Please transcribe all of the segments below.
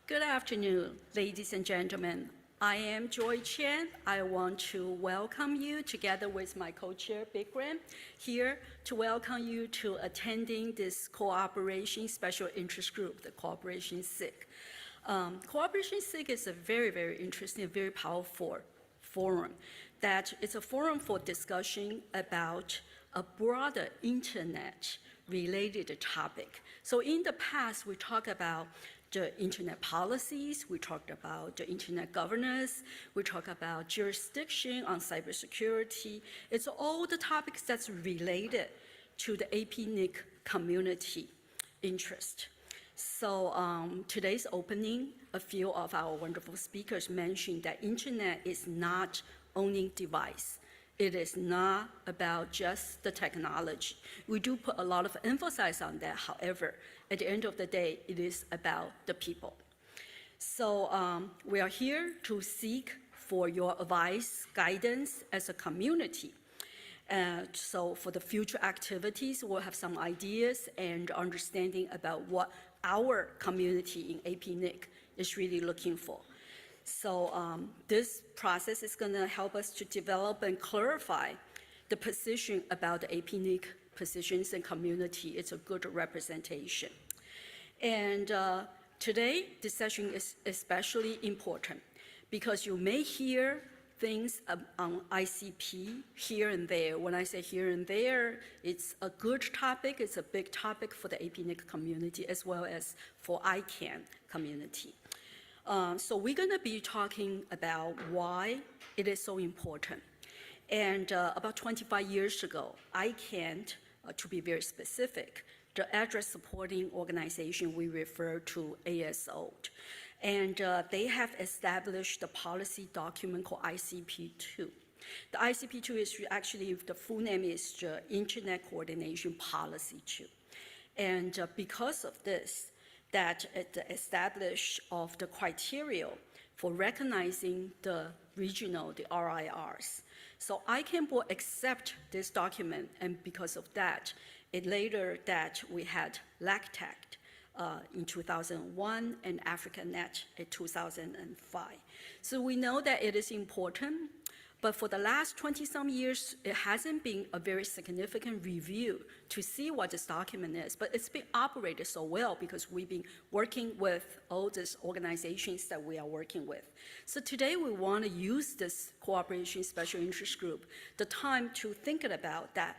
Good afternoon, ladies and gentlemen. I am Joy Chen. I want to welcome you together with my co-chair, Bikram, here to welcome you to attending this Cooperation Special Interest Group, the Cooperation SIG. Cooperation SIG is a very, very interesting, very powerful forum. That it's a forum for discussion about a broader internet-related topic. So in the past, we talked about the internet policies, we talked about the internet governance, we talked about jurisdiction on cybersecurity. It's all the topics that's related to the APNIC community interest. So today's opening, a few of our wonderful speakers mentioned that internet is not only device. It is not about just the technology. We do put a lot of emphasis on that. However, at the end of the day, it is about the people. So we are here to seek for your advice, guidance as a community. So for the future activities, we'll have some ideas and understanding about what our community in APNIC is really looking for. So this process is going to help us to develop and clarify the position about the APNIC positions and community. It's a good representation. And today, this session is especially important because you may hear things on ICP here and there. When I say here and there, it's a good topic, it's a big topic for the APNIC community as well as for ICANN community. So we're going to be talking about why it is so important. And about 25 years ago, ICANN, to be very specific, the address supporting organization we refer to ASO. And they have established the policy document called ICP2. The ICP2 is actually, the full name is the Internet Coordination Policy 2. And because of this, that it established of the criteria for recognizing the regional, the RIRs. So ICANN will accept this document, and because of that, it later that we had LACTAC in 2001 and AfricaNet in 2005. So we know that it is important, but for the last 20-some years, it hasn't been a very significant review to see what this document is, but it's been operated so well because we've been working with all these organizations that we are working with. So today we want to use this Cooperation Special Interest Group, the time to think about that,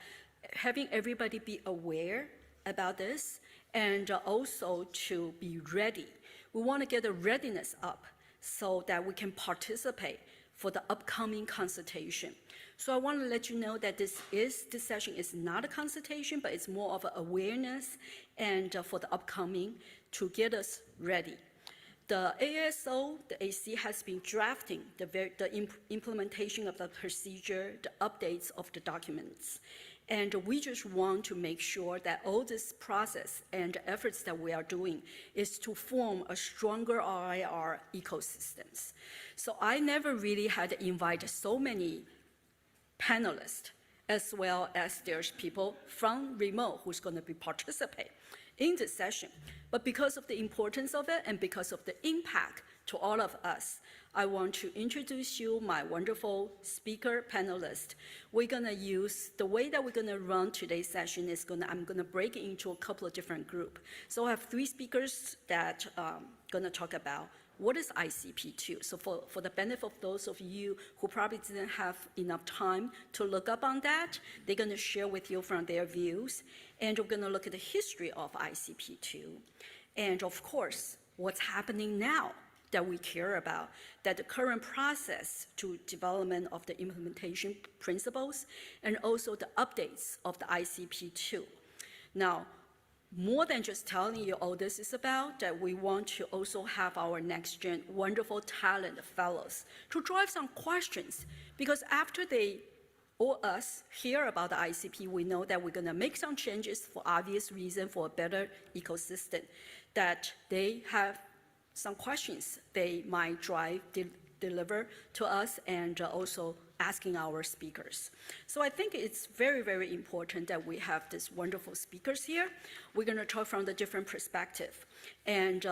having everybody be aware about this, and also to be ready. We want to get the readiness up so that we can participate for the upcoming consultation. So I want to let you know that this session is not a consultation, but it's more of an awareness and for the upcoming to get us ready. The ASO, the AC has been drafting the implementation of the procedure, the updates of the documents. And we just want to make sure that all this process and efforts that we are doing is to form a stronger RIR ecosystems. So I never really had invited so many panelists, as well as there's people from remote who's going to be participate in this session. But because of the importance of it and because of the impact to all of us, I want to introduce you my wonderful speaker panelist. We're going to use, the way that we're going to run today's session is I'm going to break it into a couple of different groups. So I have 3 speakers that going to talk about what is ICP2. So for the benefit of those of you who probably didn't have enough time to look up on that, they're going to share with you from their views. And we're going to look at the history of ICP2. And of course, what's happening now that we care about, that the current process to development of the implementation principles, and also the updates of the ICP2. Now, more than just telling you all this is about, that we want to also have our next gen wonderful talent fellows to drive some questions, because after they or us hear about the ICP, we know that we're gonna make some changes for obvious reason for a better ecosystem, that they have some questions they might drive deliver to us, and also asking our speakers. So I think it's very, very important that we have these wonderful speakers here. We're going to talk from the different perspective. And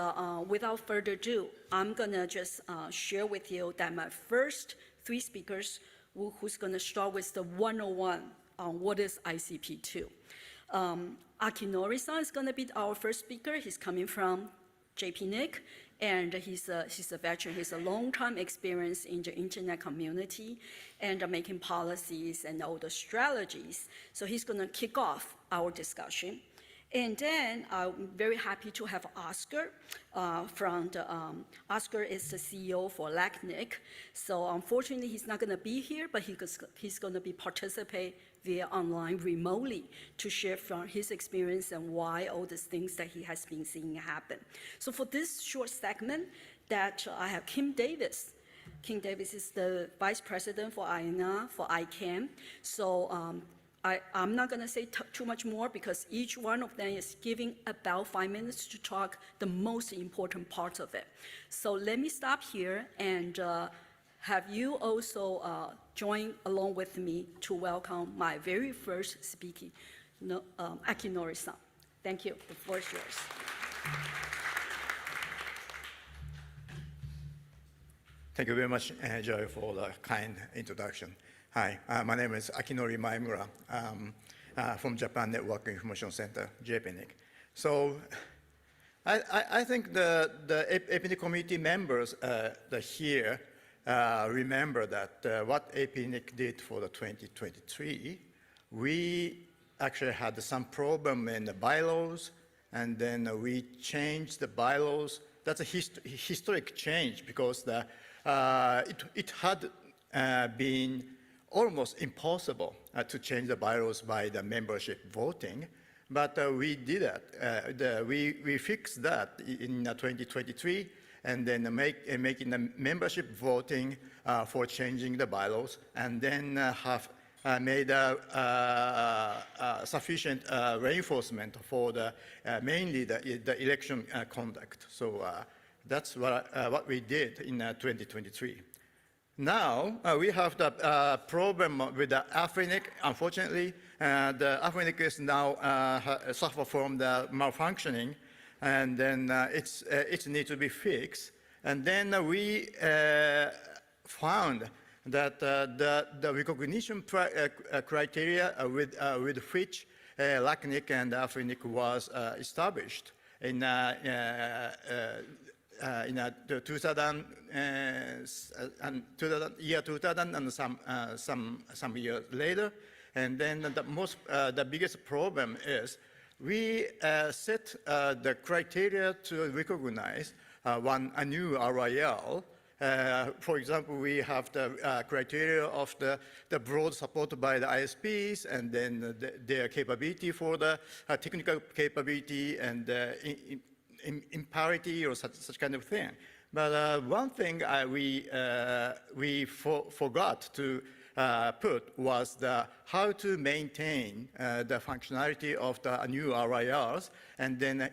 without further ado, I'm going to just share with you that my first three speakers, who's going to start with the 101 on what is ICP2. Akinori-san is going to be our first speaker. He's coming from JPNIC, and he's a veteran. He's a long-time experience in the internet community and making policies and all the strategies. So he's going to kick off our discussion. And then I'm very happy to have Oscar Oscar is the CEO for LACNIC. So unfortunately, he's not going to be here, but he's going to be participate via online remotely to share from his experience and why all these things that he has been seeing happen. So for this short segment, that I have Kim Davis. Kim Davis is the Vice President for INA for ICANN. So I'm not going to say too much more because each one of them is giving about 5 minutes to talk the most important parts of it. So let me stop here and have you also join along with me to welcome my very first speaking, Akinori-san. Thank you. The floor is yours. Thank you very much, Joy, for the kind introduction. Hi, my name is Akinori Maemura from Japan Network Information Center, JPNIC. So I think the APNIC community members here remember that what APNIC did for the 2023, we actually had some problem in the bylaws, and then we changed the bylaws. That's a historic change because it had been almost impossible to change the bylaws by the membership voting, but we did that. We fixed that in 2023, and then making the membership voting for changing the bylaws, and then have made sufficient reinforcement for mainly the election conduct. So that's what we did in 2023. Now, we have the problem with the AFRINIC. Unfortunately, the AFRINIC is now suffer from the malfunctioning, and then it needs to be fixed. And then we found that the recognition criteria with which LACNIC and AFRINIC was established in the 2000 and some years later. And then the biggest problem is we set the criteria to recognize a new RIL. For example, we have the criteria of the broad support by the ISPs, and then their capability for the technical capability and in parity or such kind of thing. But one thing we forgot to put was how to maintain the functionality of the new RIRs, and then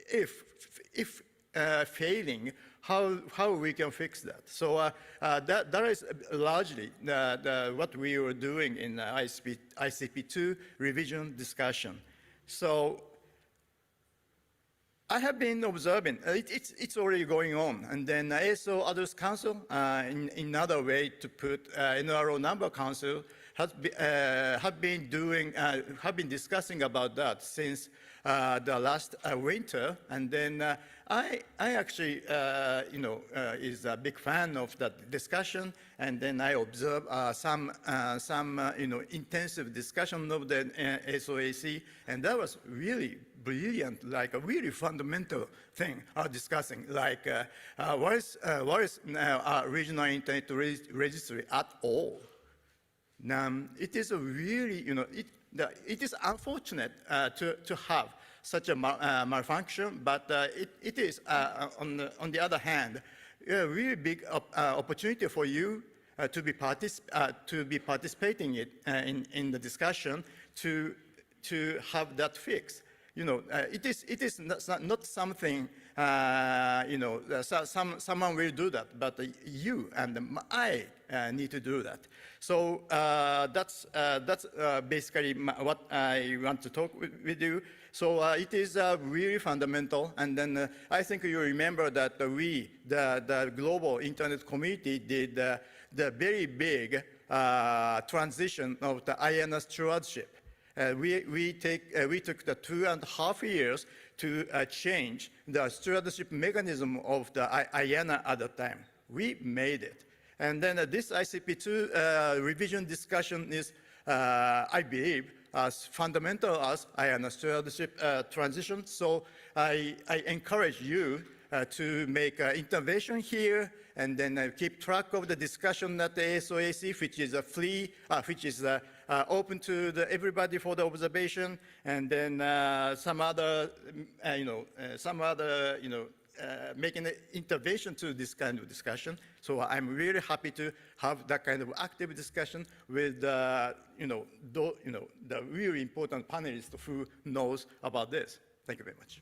if failing, how we can fix that. So that is largely what we were doing in ICP2 revision discussion. So I have been observing, it's already going on, and then ASO Others Council, in another way to put NRO Number Council, have been discussing about that since the last winter, and then I actually, is a big fan of that discussion, and then I observe some intensive discussion of the SOAC, and that was really brilliant, like a really fundamental thing discussing, like what is regional internet registry at all? It is a really, it is unfortunate to have such a malfunction, but it is, on the other hand, a really big opportunity for you to be participating in the discussion to have that fixed. it is not something, someone will do that, but you and I need to do that. So that's basically what I want to talk with you. So it is really fundamental. And then I think you remember that we, the global internet community, did the very big transition of the IANA stewardship. We took the 2.5 years to change the stewardship mechanism of the IANA at the time. We made it. And then this ICP2 revision discussion is, I believe, as fundamental as IANA stewardship transition. So I encourage you to make intervention here and then keep track of the discussion at the ASOAC, which is free, which is open to everybody for the observation, and then some other, making an intervention to this kind of discussion. So I'm really happy to have that kind of active discussion with, the really important panelists who knows about this. Thank you very much.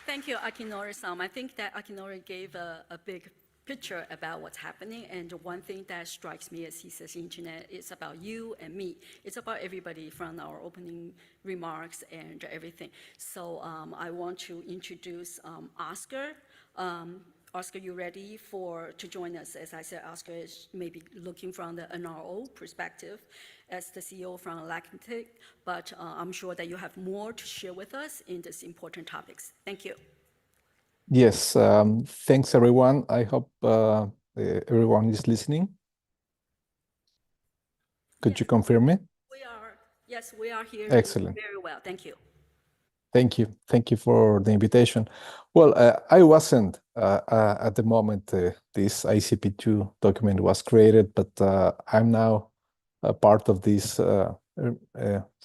Thank you, Akinori-san. I think that Akinori gave a big picture about what's happening, and one thing that strikes me as he says internet is about you and me. It's about everybody from our opening remarks and everything. So I want to introduce Oscar. Oscar, you ready to join us? As I said, Oscar is maybe looking from the NRO perspective as the CEO from Atlantic, but I'm sure that you have more to share with us in these important topics. Thank you. Yes, thanks everyone. I hope everyone is listening. Could you confirm me? Yes, we are here. Excellent. Very well, thank you. Thank you. Thank you for the invitation. Well, I wasn't at the moment this ICP2 document was created, but I'm now a part of this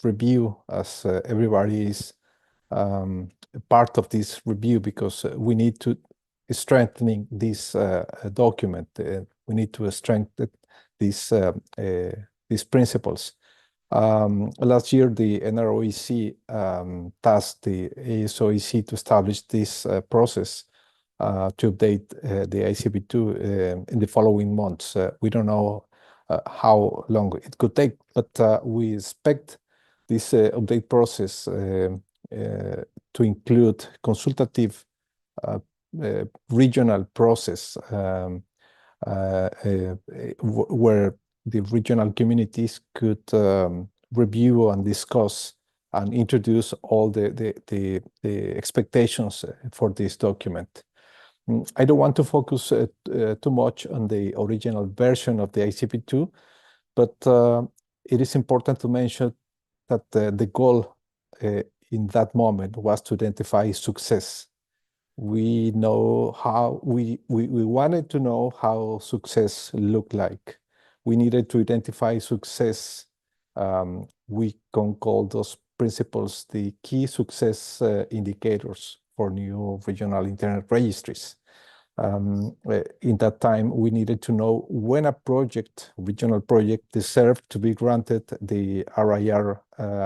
review, as everybody is part of this review, because we need to strengthening this document. We need to strengthen these principles. Last year, the NROEC tasked the ASOEC to establish this process to update the ICP2 in the following months. We don't know how long it could take, but we expect this update process to include consultative regional process where the regional communities could review and discuss and introduce all the expectations for this document. I don't want to focus too much on the original version of the ICP2, but it is important to mention that the goal in that moment was to identify success. We know how we wanted to know how success looked like. We needed to identify success. We can call those principles the key success indicators for new regional internet registries. In that time, we needed to know when a regional project, deserved to be granted the RIR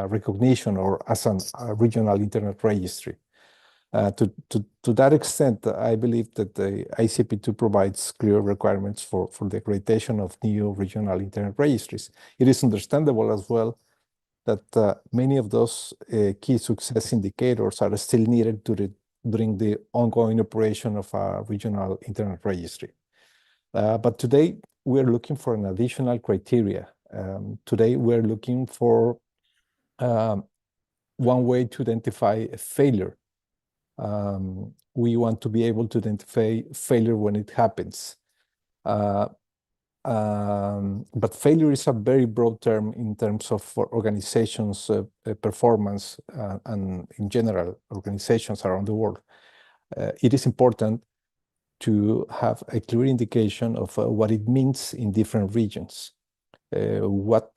recognition or as a regional internet registry. To that extent, I believe that the ICP2 provides clear requirements for the accreditation of new regional internet registries. It is understandable as well that many of those key success indicators are still needed during the ongoing operation of a regional internet registry. But today, we're looking for an additional criteria. Today, we're looking for one way to identify a failure. We want to be able to identify failure when it happens. But failure is a very broad term in terms of organizations' performance and in general, organizations around the world. It is important to have a clear indication of what it means in different regions. What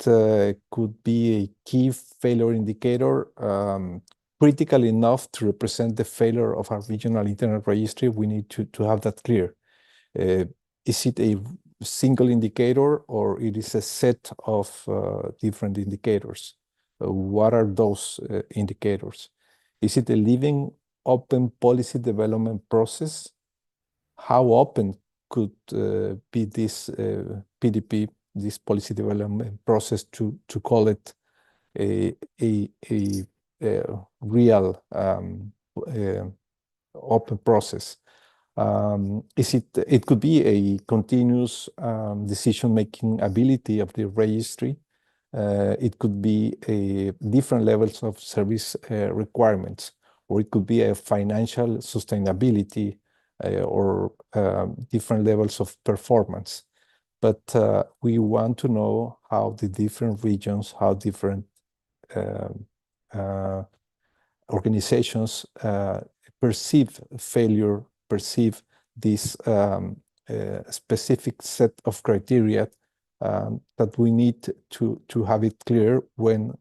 could be a key failure indicator critical enough to represent the failure of our regional internet registry? We need to have that clear. Is it a single indicator or it is a set of different indicators? What are those indicators? Is it a living, open policy development process? How open could be this PDP, this policy development process, to call it a real open process? It could be a continuous decision-making ability of the registry. It could be a different levels of service requirements, or it could be a financial sustainability or different levels of performance. But we want to know how the different regions, how different organizations perceive failure, perceive this specific set of criteria that we need to have it clear when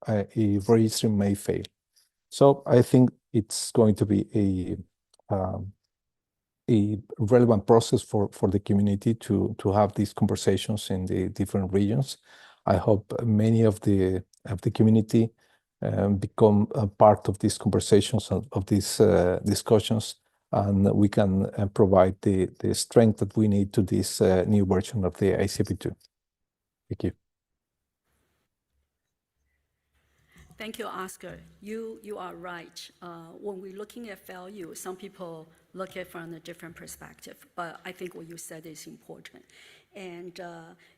a registry may fail. So I think it's going to be a relevant process for the community to have these conversations in the different regions. I hope many of the community become a part of these conversations, of these discussions, and we can provide the strength that we need to this new version of the ICP2. Thank you. Thank you, Oscar. You are right. When we're looking at value, some people look at it from a different perspective, but I think what you said is important. And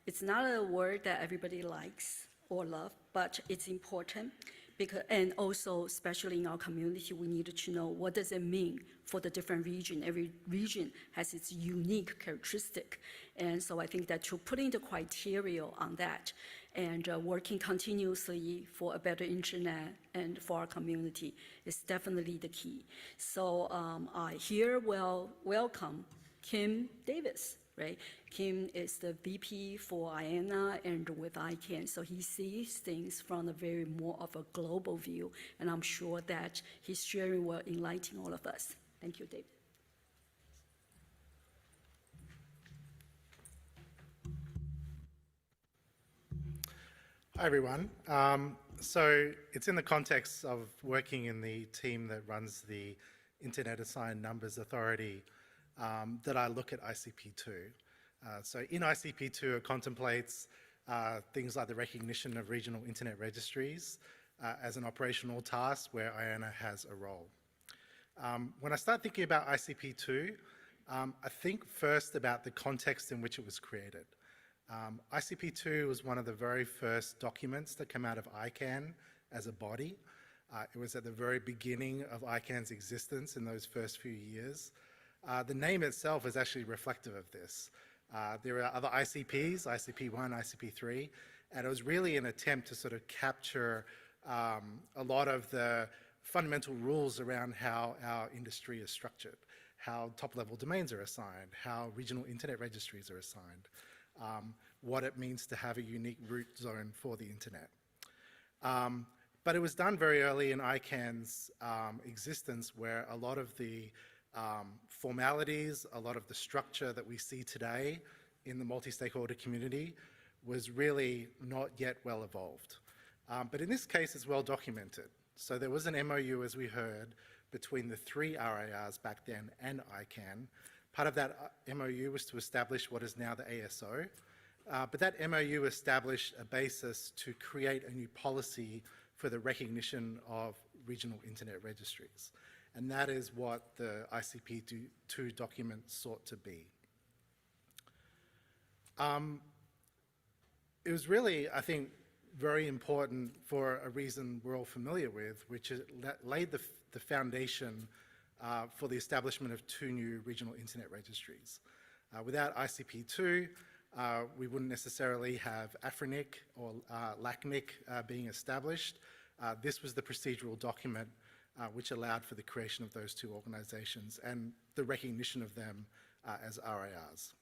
it's not a word that everybody likes or love, but it's important. Because, and also, especially in our community, we need to know what does it mean for the different region. Every region has its unique characteristic. And so I think that to putting the criteria on that and working continuously for a better internet and for our community is definitely the key. So I here will welcome Kim Davis. Right? Kim is the VP for IANA and with ICANN, so he sees things from a very more of a global view, and I'm sure that his sharing will enlighten all of us. Thank you, David. Hi, everyone. So it's in the context of working in the team that runs the Internet Assigned Numbers Authority that I look at ICP2. So in ICP2, it contemplates things like the recognition of regional internet registries as an operational task where IANA has a role. When I start thinking about ICP2, I think first about the context in which it was created. ICP2 was one of the very first documents that came out of ICANN as a body. It was at the very beginning of ICANN's existence in those first few years. The name itself is actually reflective of this. There are other ICPs, ICP1, ICP3, and it was really an attempt to sort of capture a lot of the fundamental rules around how our industry is structured, how top-level domains are assigned, how regional internet registries are assigned, what it means to have a unique root zone for the internet. But it was done very early in ICANN's existence, where a lot of the formalities, a lot of the structure that we see today in the multi-stakeholder community was really not yet well evolved. But in this case, it's well documented. So there was an MOU, as we heard, between the three RIRs back then and ICANN. Part of that MOU was to establish what is now the ASO. But that MOU established a basis to create a new policy for the recognition of regional internet registries. And that is what the ICP2 document sought to be. It was really, I think, very important for a reason we're all familiar with, which is laid the foundation for the establishment of two new regional internet registries. Without ICP2, we wouldn't necessarily have AFRINIC or LACNIC being established. This was the procedural document which allowed for the creation of those two organizations and the recognition of them as RIRs.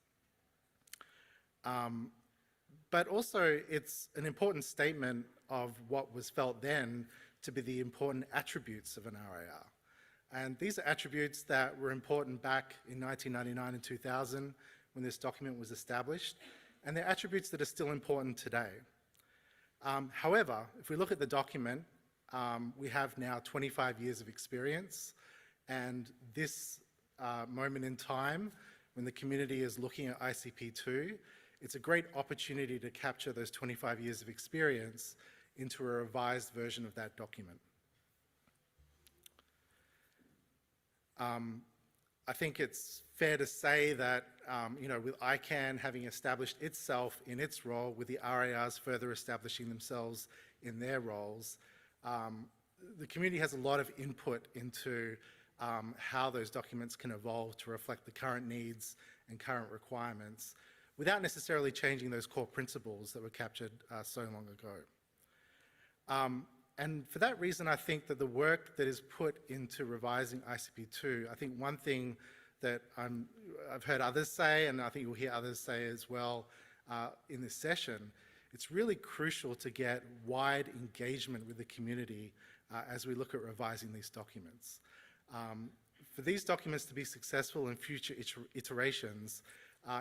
But also, it's an important statement of what was felt then to be the important attributes of an RIR. And these are attributes that were important back in 1999 and 2000 when this document was established, and they're attributes that are still important today. However, if we look at the document, we have now 25 years of experience, and this moment in time, when the community is looking at ICP2, it's a great opportunity to capture those 25 years of experience into a revised version of that document. I think it's fair to say that, with ICANN having established itself in its role, with the RARs further establishing themselves in their roles, the community has a lot of input into how those documents can evolve to reflect the current needs and current requirements without necessarily changing those core principles that were captured so long ago. And for that reason, I think that the work that is put into revising ICP2, I think one thing that I've heard others say, and I think you'll hear others say as well in this session, it's really crucial to get wide engagement with the community as we look at revising these documents. For these documents to be successful in future iterations,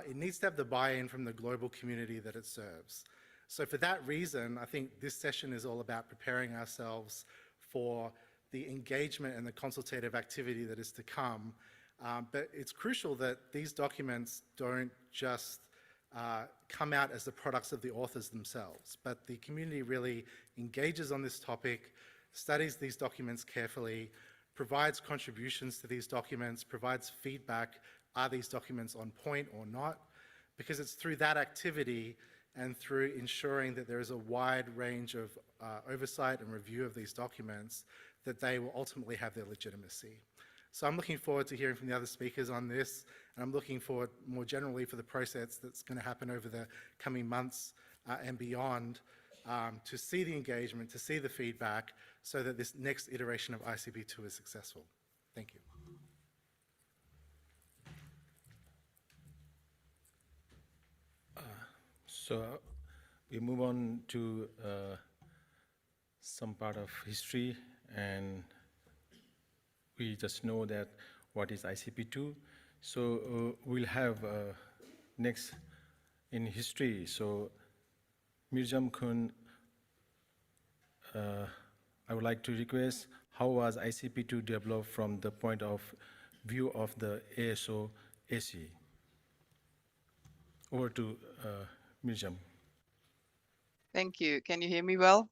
it needs to have the buy-in from the global community that it serves. So for that reason, I think this session is all about preparing ourselves for the engagement and the consultative activity that is to come. But it's crucial that these documents don't just come out as the products of the authors themselves, but the community really engages on this topic, studies these documents carefully, provides contributions to these documents, provides feedback, are these documents on point or not? Because it's through that activity and through ensuring that there is a wide range of oversight and review of these documents that they will ultimately have their legitimacy. So I'm looking forward to hearing from the other speakers on this, and I'm looking forward more generally for the process that's going to happen over the coming months and beyond to see the engagement, to see the feedback, so that this next iteration of ICP2 is successful. Thank you. So we move on to some part of history, and we just know that what is ICP2. So we'll have next in history. So Mirjam Kun, I would like to request, how was ICP2 developed from the point of view of the ASO AC? Over to Mirjam. Thank you. Can you hear me well?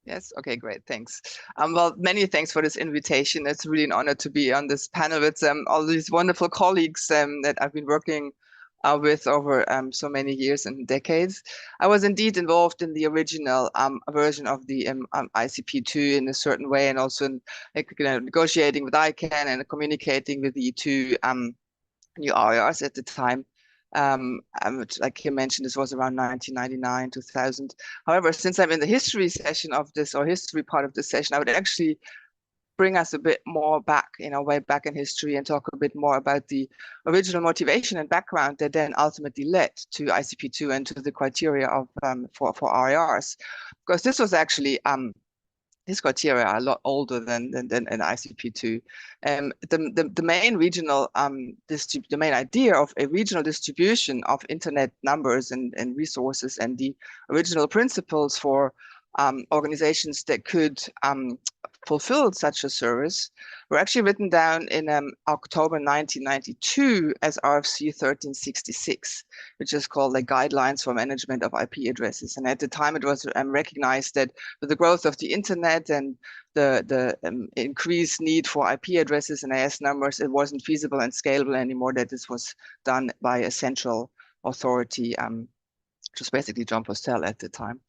Yes. Okay, great. Thanks. Well, many thanks for this invitation. It's really an honor to be on this panel with all these wonderful colleagues that I've been working with over so many years and decades. I was indeed involved in the original version of the ICP2 in a certain way, and also in, negotiating with ICANN and communicating with the two new RARs at the time. Like you mentioned, this was around 1999, 2000. However, since I'm in the history session of this, or history part of this session, I would actually bring us a bit more back, way back in history, and talk a bit more about the original motivation and background that then ultimately led to ICP2 and to the criteria of for RARs. Because this was actually these criteria are a lot older than an ICP2. The main regional the main idea of a regional distribution of internet numbers and resources, and the original principles for organizations that could fulfill such a service were actually written down in October 1992 as RFC 1366, which is called the Guidelines for Management of IP Addresses. And at the time, it was recognized that with the growth of the internet and the increased need for IP addresses and AS numbers, it wasn't feasible and scalable anymore, that this was done by a central authority, which was basically John Postel at the time.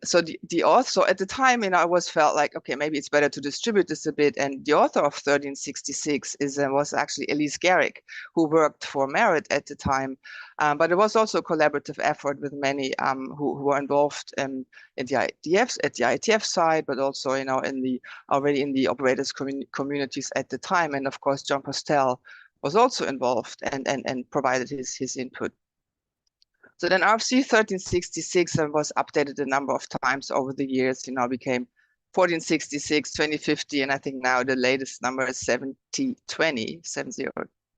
So the author, so at the time, I always felt like, okay, maybe it's better to distribute this a bit. And the author of 1366 was actually Elise Garrick, who worked for Merit at the time. But it was also a collaborative effort with many who were involved in the IETF, at the IETF side, but also, already in the operators communities at the time. And of course, John Postel was also involved and provided his input. So then RFC 1366 was updated a number of times over the years, became 1466, 2050, and I think now the latest number is 7020,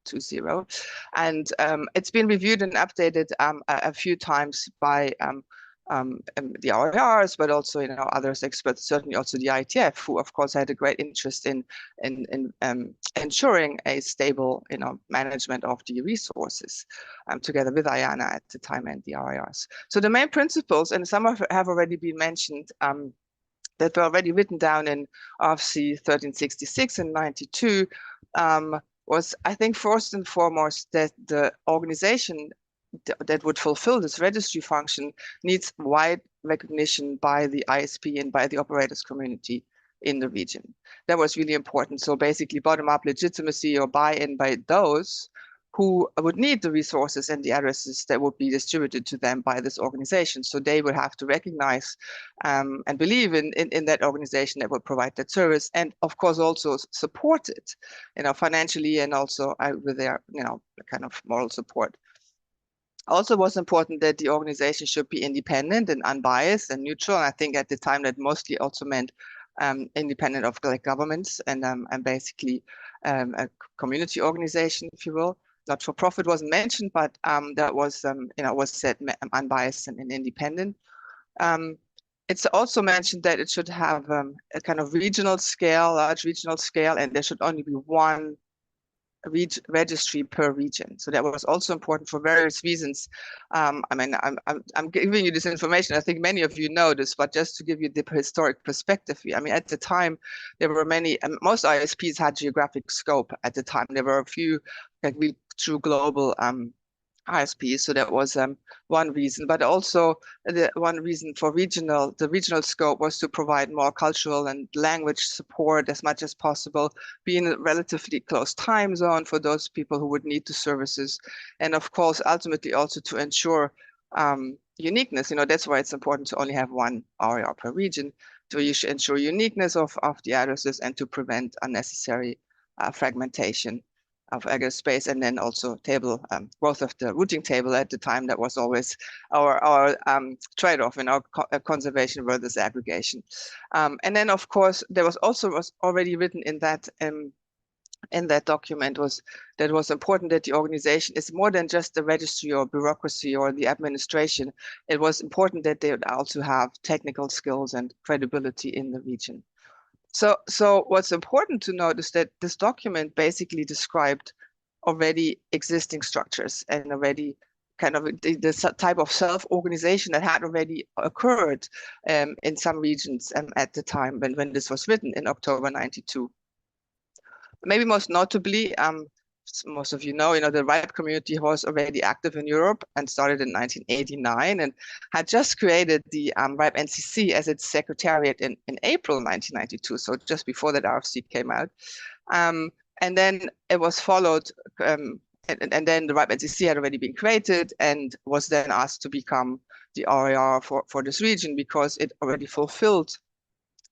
20. And it's been reviewed and updated a few times by the RIRs, but also others experts, certainly also the IETF, who of course had a great interest in ensuring a stable management of the resources, together with IANA at the time and the RIRs. So the main principles, and some have already been mentioned, that were already written down in RFC 1366 and 92, was, I think, first and foremost that the organization that would fulfill this registry function needs wide recognition by the ISP and by the operators community in the region. That was really important. So basically bottom-up legitimacy or buy-in by those who would need the resources and the addresses that would be distributed to them by this organization. So they would have to recognize and believe in that organization that would provide that service, and of course also support it, financially, and also with their, kind of moral support. Also, was important that the organization should be independent and unbiased and neutral. And I think at the time that mostly also meant independent of governments and basically a community organization, if you will. Not for profit wasn't mentioned, but that was was said unbiased and independent. It's also mentioned that it should have a kind of regional scale, large regional scale, and there should only be one registry per region. So that was also important for various reasons. I mean, I'm giving you this information. I think many of you know this, but just to give you the historic perspective, I mean, at the time, there were many, most ISPs had geographic scope at the time. There were a few true global ISPs, so that was one reason. But also the one reason for the regional scope was to provide more cultural and language support as much as possible, be in a relatively close time zone for those people who would need the services, and of course ultimately also to ensure uniqueness. That's why it's important to only have one RIR per region, to ensure uniqueness of the addresses and to prevent unnecessary fragmentation of address space, and then also growth of the routing table. At the time, that was always our trade-off in our conservation versus aggregation. And then, of course, there was already written in that document that was important that the organization is more than just the registry or bureaucracy or the administration. It was important that they would also have technical skills and credibility in the region. So what's important to note is that this document basically described already existing structures and already kind of the type of self-organization that had already occurred in some regions at the time when this was written in October 92. Maybe most notably, most of you know, the RIPE community was already active in Europe and started in 1989 and had just created the RIPE NCC as its secretariat in April 1992, so just before that RFC came out. And then it was followed, and then the RIPE NCC had already been created and was then asked to become the RIR for this region because it already fulfilled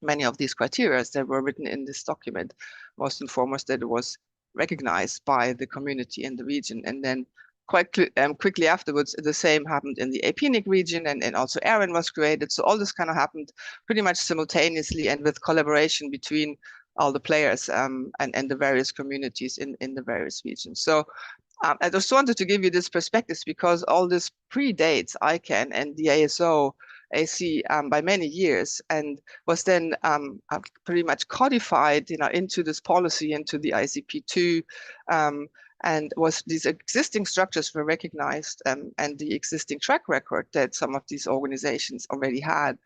many of these criteria that were written in this document. Most and foremost, that it was recognized by the community in the region. And then quite quickly afterwards, the same happened in the APNIC region, and also ARIN was created. So all this kind of happened pretty much simultaneously and with collaboration between all the players and the various communities in the various regions. So I just wanted to give you this perspective because all this predates ICANN and the ASO AC by many years, and was then pretty much codified, into this policy, into the ICP2, and these existing structures were recognized, and the existing track record that some of these organizations already had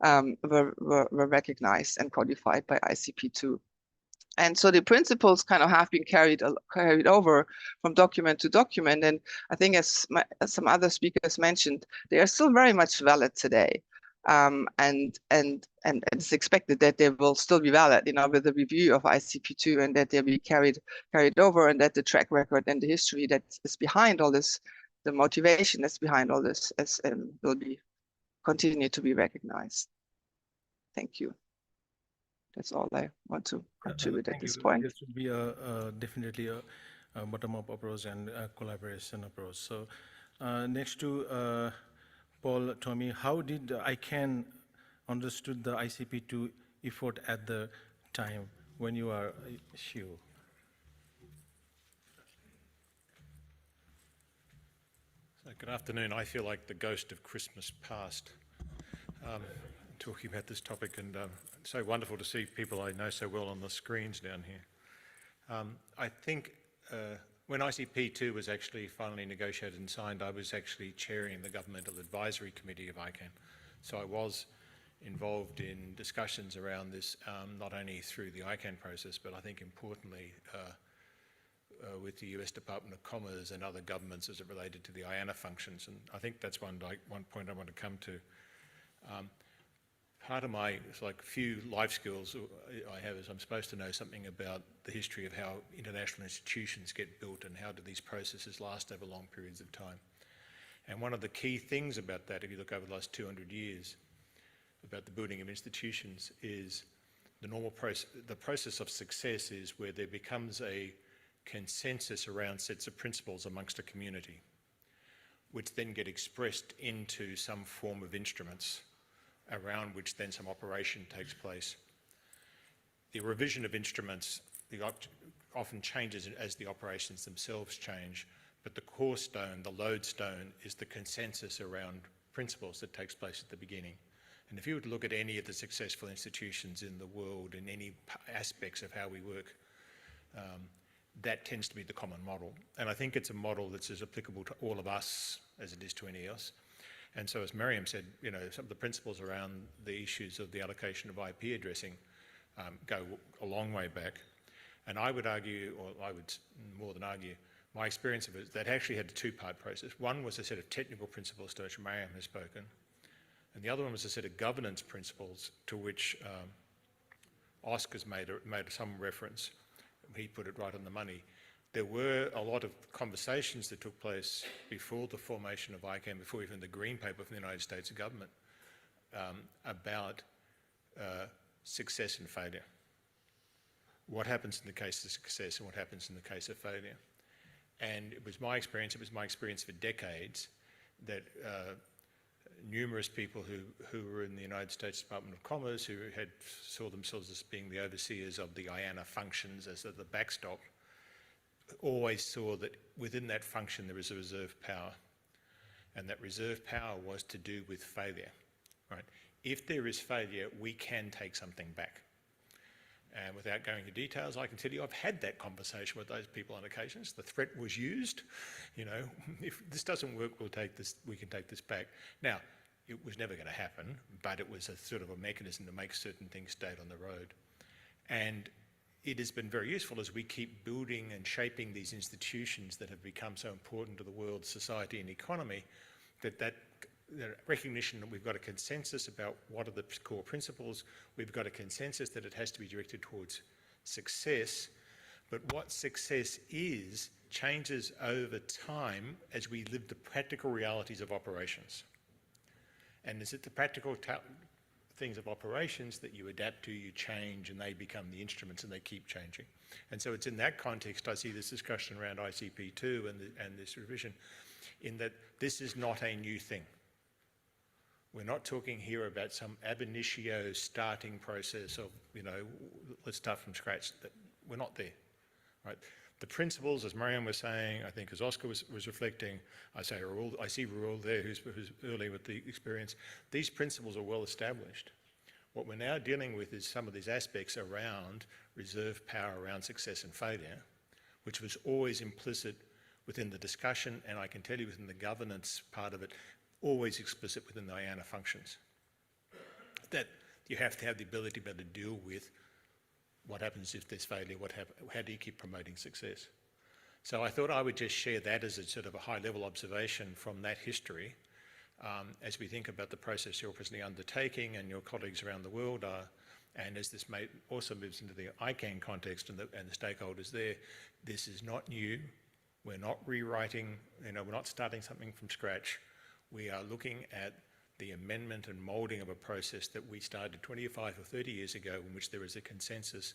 were recognized and codified by ICP2. And so the principles kind of have been carried over from document to document. And I think as some other speakers mentioned, they are still very much valid today. And it's expected that they will still be valid, with the review of ICP2, and that they'll be carried over, and that the track record and the history that is behind all this, the motivation that's behind all this, will be continue to be recognized. Thank you. That's all I want to contribute at this point. This would be definitely a bottom-up approach and a collaboration approach. So next to Paul, Tommy, how did ICANN understood the ICP2 effort at the time when you are SHU? Good afternoon. I feel like the ghost of Christmas past talking about this topic, and so wonderful to see people I know so well on the screens down here. I think when ICP2 was actually finally negotiated and signed, I was actually chairing the Governmental Advisory Committee of ICANN. So I was involved in discussions around this, not only through the ICANN process, but I think importantly with the US Department of Commerce and other governments as it related to the IANA functions. And I think that's one point I want to come to. Part of my few life skills I have is I'm supposed to know something about the history of how international institutions get built and how do these processes last over long periods of time. And one of the key things about that, if you look over the last 200 years, about the building of institutions is the normal process. The process of success is where there becomes a consensus around sets of principles amongst a community, which then get expressed into some form of instruments around which then some operation takes place. The revision of instruments often changes as the operations themselves change, but the core stone, the lodestone, is the consensus around principles that takes place at the beginning. And if you were to look at any of the successful institutions in the world, in any aspects of how we work, that tends to be the common model. And I think it's a model that's as applicable to all of us as it is to any else. And so as Miriam said, you know, some of the principles around the issues of the allocation of IP addressing go a long way back. And I would argue, or I would more than argue, my experience of it is that actually had a two-part process. One was a set of technical principles to which Miriam has spoken, and the other one was a set of governance principles to which Oscar's made some reference. He put it right on the money. There were a lot of conversations that took place before the formation of ICANN, before even the Green Paper from the United States government, about success and failure. What happens in the case of success and what happens in the case of failure. And it was my experience for decades, that numerous people who were in the United States Department of Commerce, who saw themselves as being the overseers of the IANA functions as the backstop, always saw that within that function there was a reserve power, and that reserve power was to do with failure. Right? If there is failure, we can take something back. And without going into details, I can tell you I've had that conversation with those people on occasions. The threat was used, you know, if this doesn't work, we can take this back. Now, it was never going to happen, but it was a sort of a mechanism to make certain things stay on the road. And it has been very useful as we keep building and shaping these institutions that have become so important to the world, society and economy, that recognition that we've got a consensus about what are the core principles, we've got a consensus that it has to be directed towards success, but what success is changes over time as we live the practical realities of operations. And is it the practical things of operations that you adapt to, you change, and they become the instruments and they keep changing. And so it's in that context I see this discussion around ICP2 and this revision, in that this is not a new thing. We're not talking here about some ab initio starting process of, you know, let's start from scratch. We're not there, right? The principles, as Miriam was saying, I think as Oscar was reflecting, I see Rahul there who's early with the experience. These principles are well established. What we're now dealing with is some of these aspects around reserve power, around success and failure, which was always implicit within the discussion, and I can tell you within the governance part of it, always explicit within the IANA functions. That you have to have the ability to be able to deal with what happens if there's failure, how do you keep promoting success? So I thought I would just share that as a sort of a high-level observation from that history as we think about the process you're presently undertaking and your colleagues around the world are, and as this also moves into the ICANN context and the stakeholders there, this is not new. We're not rewriting, you know, we're not starting something from scratch. We are looking at the amendment and moulding of a process that we started 25 or 30 years ago, in which there is a consensus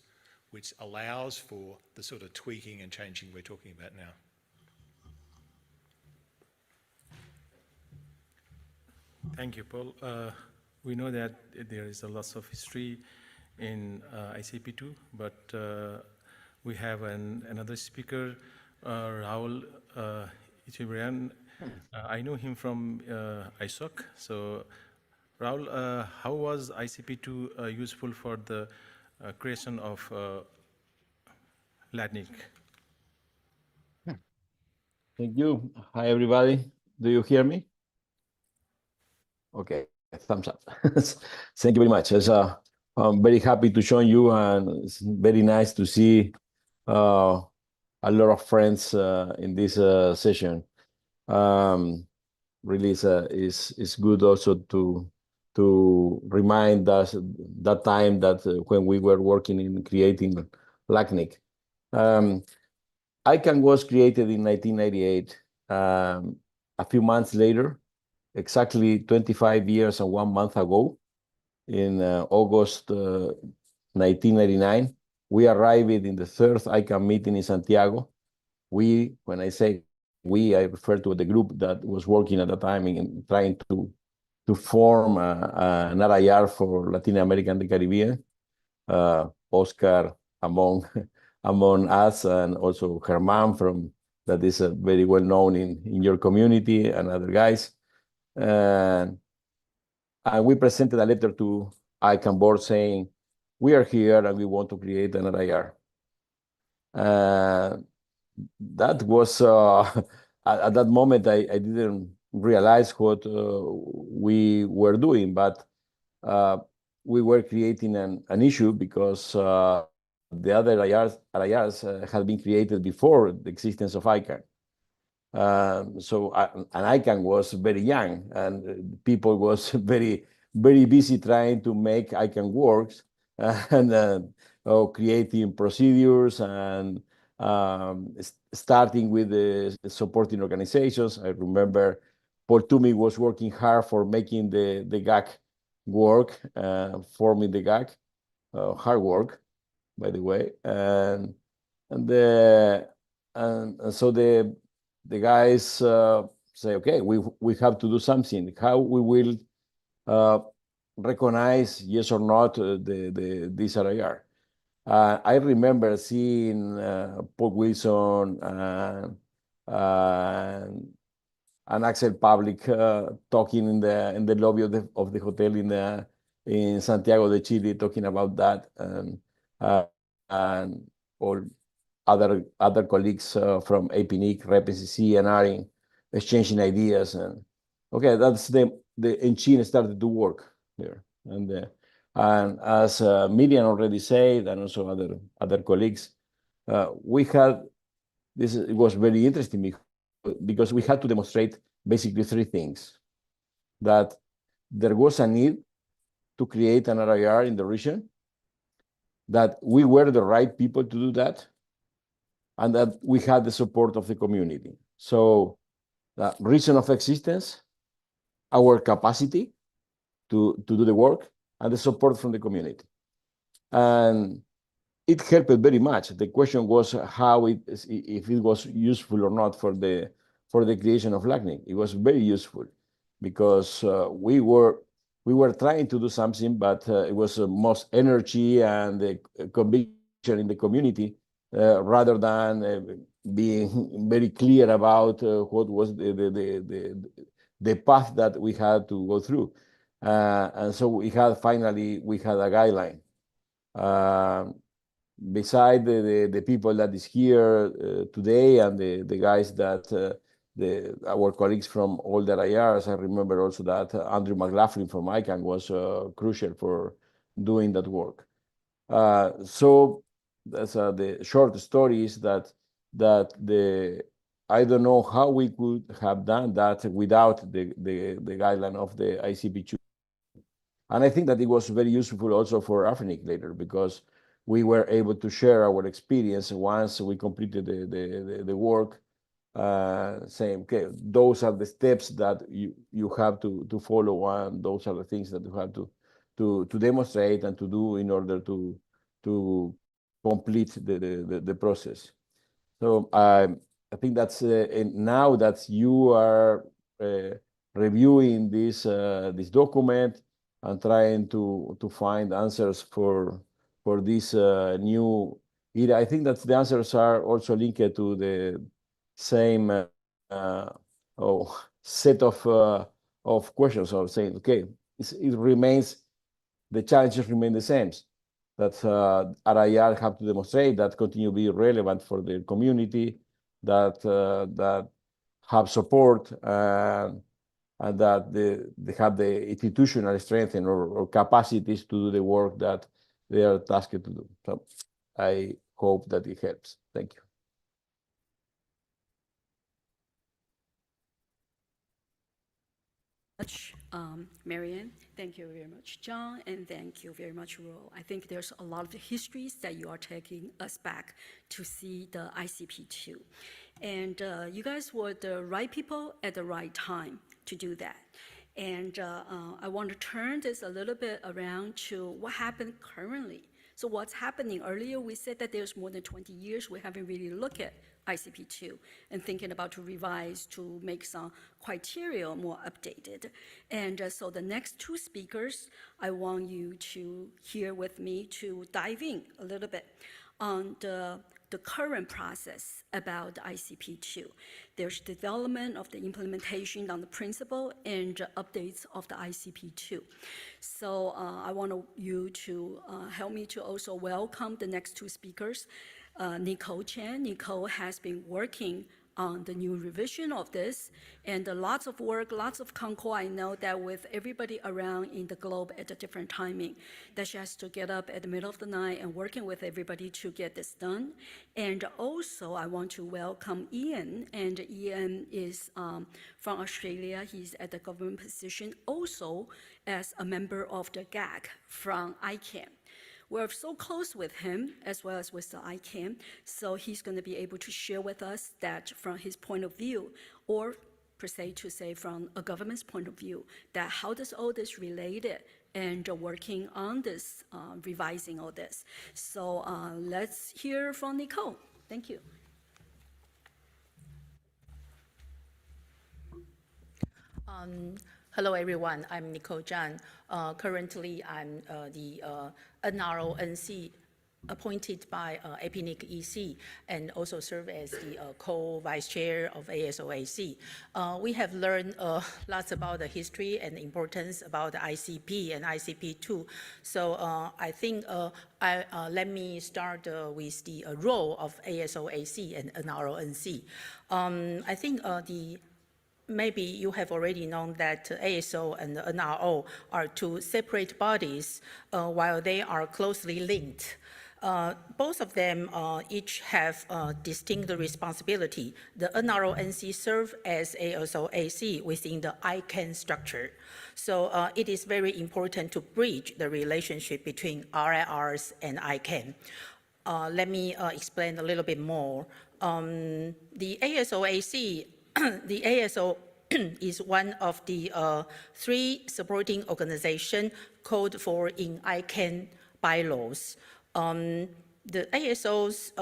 which allows for the sort of tweaking and changing we're talking about now. Thank you, Paul. We know that there is a lot of history in ICP2, but we have another speaker, Rahul Ichibrian. I know him from ISOC. So, Rahul, how was ICP2 useful for the creation of LATNIC? Thank you. Hi, everybody. Do you hear me? Okay, thumbs up. Thank you very much. I'm very happy to join you, and it's very nice to see a lot of friends in this session. Really, is good also to remind us that time that when we were working in creating LACNIC. ICANN was created in 1998. A few months later, exactly 25 years and 1 month ago, in August 1999, we arrived in the third ICANN meeting in Santiago. When I say we, I refer to the group that was working at the time in trying to form an RIR for Latin America and the Caribbean. Oscar among us, and also Herman that is very well known in your community, and other guys. And we presented a letter to ICANN board saying, we are here and we want to create an RIR. That was, at that moment, I didn't realize what we were doing, but we were creating an issue because the other RIRs had been created before the existence of ICANN. And ICANN was very young, and people was very busy trying to make ICANN works and creating procedures and starting with the supporting organizations. I remember Paul Toomey was working hard for making the GAC work, forming the GAC, hard work, by the way, and so the guys say, okay, we have to do something. How we will recognize, yes or not, this RIR? I remember seeing Paul Wilson and Axel Public talking in the lobby of the hotel in Santiago de Chile, talking about that, and all other colleagues from APNIC, RepNCC, and ARIN exchanging ideas. And okay, that's the engine started to work here. And as Miriam already said, and also other colleagues, we had this. It was very interesting because we had to demonstrate basically three things: that there was a need to create an RIR in the region, that we were the right people to do that, and that we had the support of the community. So the reason of existence, our capacity to do the work, and the support from the community. And it helped very much. The question was if it was useful or not for the creation of LACNIC. It was very useful because we were trying to do something, but it was most energy and the conviction in the community rather than being very clear about what was the path that we had to go through. And so finally we had a guideline. Beside the people that is here today and the guys that our colleagues from all the IRs, I remember also that Andrew McLaughlin from ICANN was crucial for doing that work. So that's the short story is that I don't know how we could have done that without the guideline of the ICP2. And I think that it was very useful also for AFNIC later, because we were able to share our experience once we completed the work, saying, okay, those are the steps that you have to follow, and those are the things that you have to demonstrate and to do in order to complete the process. So I think that's now that you are reviewing this document and trying to find answers for this new era. I think that the answers are also linked to the same set of questions, or saying, okay, it remains, the challenges remain the same. That RIR have to demonstrate that continue to be relevant for the community, that have support, and that they have the institutional strength or capacities to do the work that they are tasked to do. So I hope that it helps. Thank you. Marianne, thank you very much, John, and thank you very much, Ro. I think there's a lot of histories that you are taking us back to see the ICP2. And you guys were the right people at the right time to do that. And I want to turn this a little bit around to what happened currently. So what's happening? Earlier, we said that there's more than 20 years we haven't really looked at ICP2 and thinking about to revise to make some criteria more updated. And so the next two speakers, I want you to hear with me to dive in a little bit on the current process about the ICP2. There's development of the implementation on the principle and updates of the ICP2. So I want you to help me to also welcome the next two speakers. Nicole Chen. Nicole has been working on the new revision of this, and lots of work, lots of concord. I know that with everybody around in the globe at a different timing, that she has to get up at the middle of the night and working with everybody to get this done. And also, I want to welcome Ian, and Ian is from Australia. He's at the government position, also as a member of the GAC from ICANN. We're so close with him as well as with the ICANN, so he's going to be able to share with us that from his point of view, or per se to say from a government's point of view, that how does all this related and working on this, revising all this. So let's hear from Nicole. Thank you. Hello, everyone. I'm Nicole Zhang. Currently, I'm the NRO-NC appointed by APNIC EC and also serve as the co-vice chair of ASOAC. We have learned lots about the history and importance about the ICP and ICP2. So I think let me start with the role of ASOAC and NRO-NC. I think maybe you have already known that ASO and NRO are two separate bodies while they are closely linked. Both of them each have distinct responsibility. The NRO-NC serve as ASOAC within the ICANN structure. So it is very important to bridge the relationship between RIRs and ICANN. Let me explain a little bit more. The ASOAC the ASO is one of the three supporting organizations called for in ICANN bylaws. The ASO's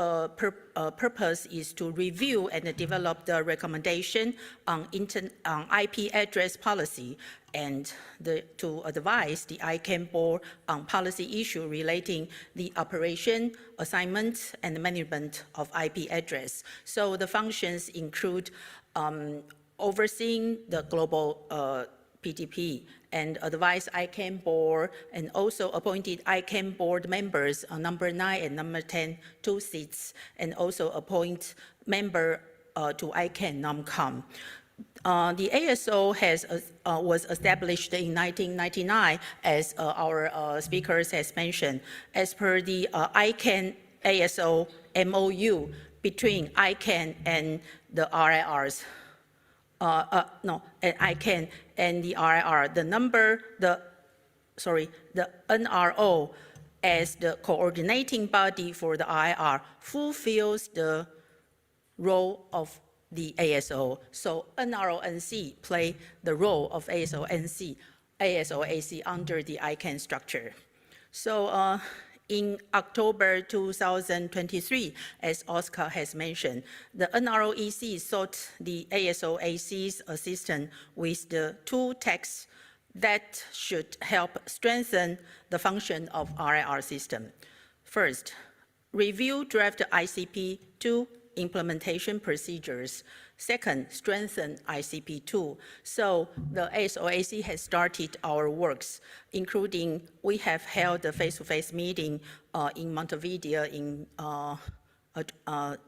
purpose is to review and develop the recommendation on IP address policy and to advise the ICANN board on policy issue relating the operation, assignment, and management of IP address. So the functions include overseeing the global PTP and advise ICANN board, and also appointed ICANN board members on number 9 and number 10, 2 seats, and also appoint member to ICANN NOMCOM. The ASO was established in 1999, as our speakers has mentioned, as per the ICANN ASO MOU between ICANN and the RIRs. ICANN and the RIR. The NRO as the coordinating body for the RIR fulfills the role of the ASO. So NRO-NC play the role of ASO-NC, ASOAC under the ICANN structure. So in October 2023, as Oscar has mentioned, the NRO-EC sought the ASOAC's assistance with the two texts that should help strengthen the function of RIR system. First, review draft ICP2 implementation procedures. Second, strengthen ICP2. So the ASOAC has started our works, including we have held a face-to-face meeting in Montevideo in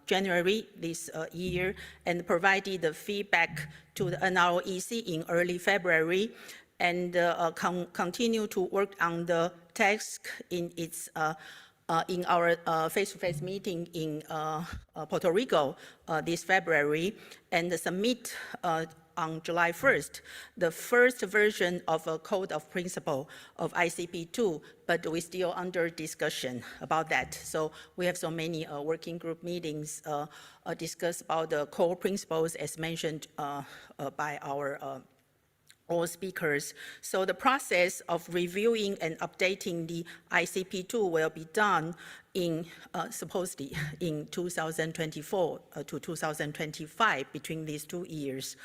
January this year, and provided the feedback to the NROEC in early February, and continue to work on the text in its in our face-to-face meeting in Puerto Rico this February, and submit on July 1st, the first version of a code of principle of ICP2, but we're still under discussion about that. So we have so many working group meetings discuss about the core principles as mentioned by our all speakers. So the process of reviewing and updating the ICP2 will be done in supposedly in 2024 to 2025, between these 2 years.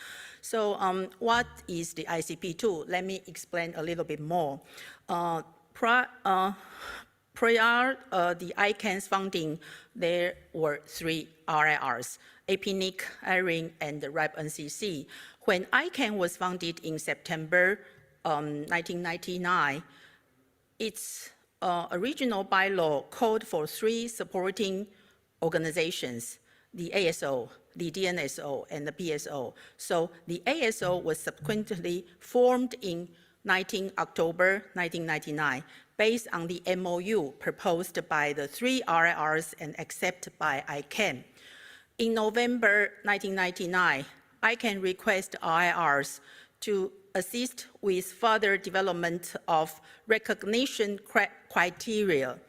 So what is the ICP2? Let me explain a little bit more. Prior the ICANN's founding, there were 3 RIRs, APNIC, IRIN, and the RIPE-NCC. When ICANN was founded in September 1999, its original bylaw called for 3 supporting organizations, the ASO, the DNSO, and the PSO. So the ASO was subsequently formed in October 1999, based on the MOU proposed by the 3 RIRs and accepted by ICANN. In November 1999, ICANN requested RIRs to assist with further development of recognition criteria,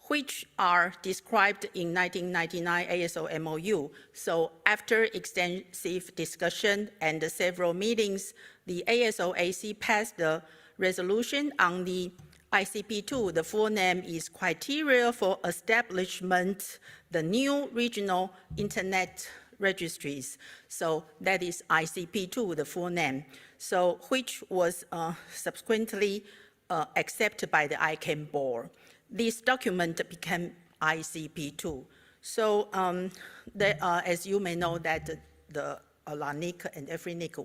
which are described in 1999 ASO MOU. So after extensive discussion and several meetings, the ASOAC passed the resolution on the ICP2. The full name is Criteria for Establishment, the New Regional Internet Registries. So that is ICP2, the full name. So which was subsequently accepted by the ICANN board. This document became ICP2. So as you may know, that the LANIC and EFRINIC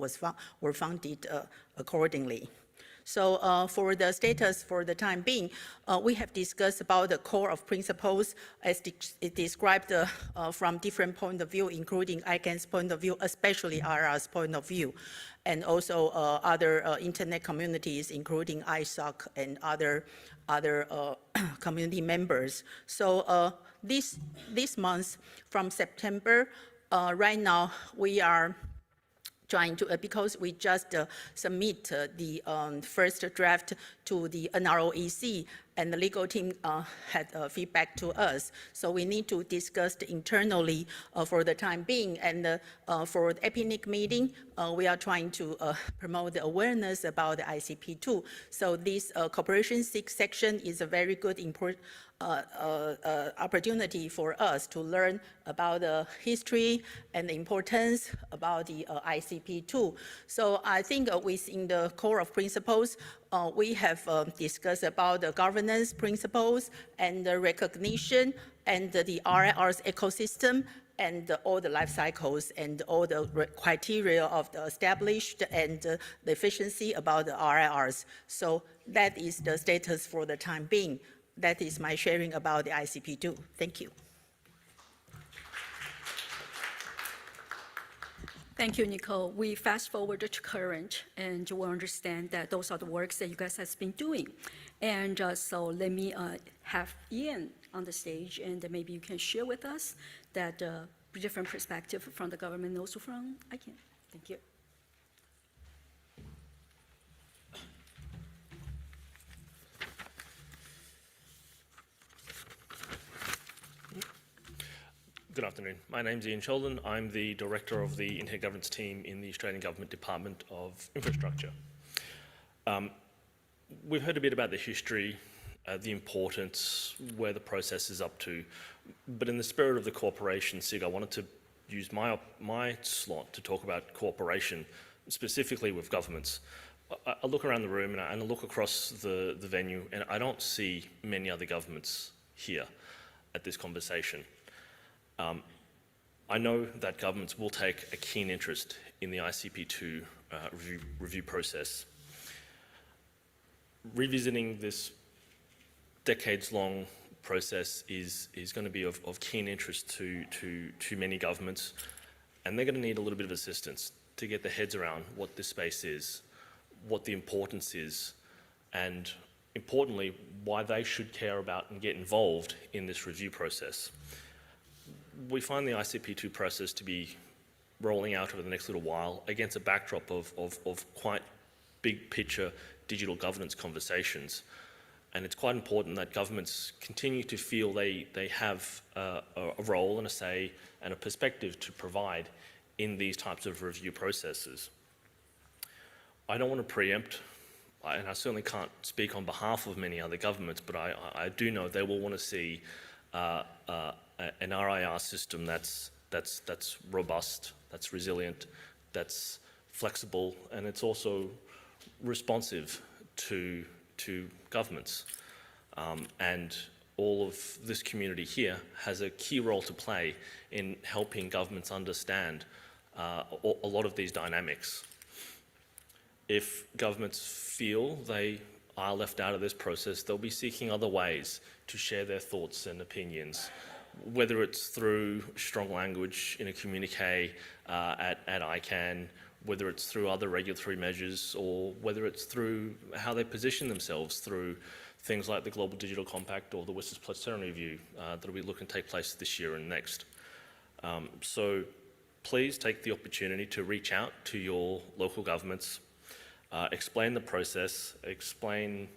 were founded accordingly. So for the status for the time being, we have discussed about the core of principles as described from different point of view, including ICANN's point of view, especially RR's point of view, and also other internet communities, including ISOC and other community members. So this month, from September, right now we are trying to, because we just submit the first draft to the NROEC, and the legal team had feedback to us. So we need to discuss internally for the time being. And for the EPINIC meeting, we are trying to promote the awareness about the ICP2. So this cooperation SIG section is a very good opportunity for us to learn about the history and the importance about the ICP2. So I think within the core of principles, we have discussed about the governance principles and the recognition and the RIR's ecosystem and all the life cycles and all the criteria of the established and the efficiency about the RIRs. So that is the status for the time being. That is my sharing about the ICP2. Thank you. Thank you, Nicole. We fast forward to current, and we'll understand that those are the works that you guys have been doing. And so let me have Ian on the stage, and maybe you can share with us that different perspective from the government and also from ICANN. Thank you. Good afternoon. My name's Ian Sheldon. I'm the Director of the Intergovernance team in the Australian Government Department of Infrastructure. We've heard a bit about the history, the importance, where the process is up to, but in the spirit of the cooperation SIG, I wanted to use my slot to talk about cooperation, specifically with governments. I look around the room and I look across the venue, and I don't see many other governments here at this conversation. I know that governments will take a keen interest in the ICP2 review process. Revisiting this decades-long process is going to be of keen interest to many governments, and they're going to need a little bit of assistance to get their heads around what this space is, what the importance is, and importantly, why they should care about and get involved in this review process. We find the ICP2 process to be rolling out over the next little while against a backdrop of quite big picture digital governance conversations. And it's quite important that governments continue to feel they have a role and a say and a perspective to provide in these types of review processes. I don't want to preempt, and I certainly can't speak on behalf of many other governments, but I do know they will want to see an RIR system that's robust, that's resilient, that's flexible, and it's also responsive to governments. And all of this community here has a key role to play in helping governments understand a lot of these dynamics. If governments feel they are left out of this process, they'll be seeking other ways to share their thoughts and opinions, whether it's through strong language in a communique at ICANN, whether it's through other regulatory measures, or whether it's through how they position themselves through things like the Global Digital Compact or the WSIS Plus Plenary Review that will be looking to take place this year and next. So please take the opportunity to reach out to your local governments, explain the process, explain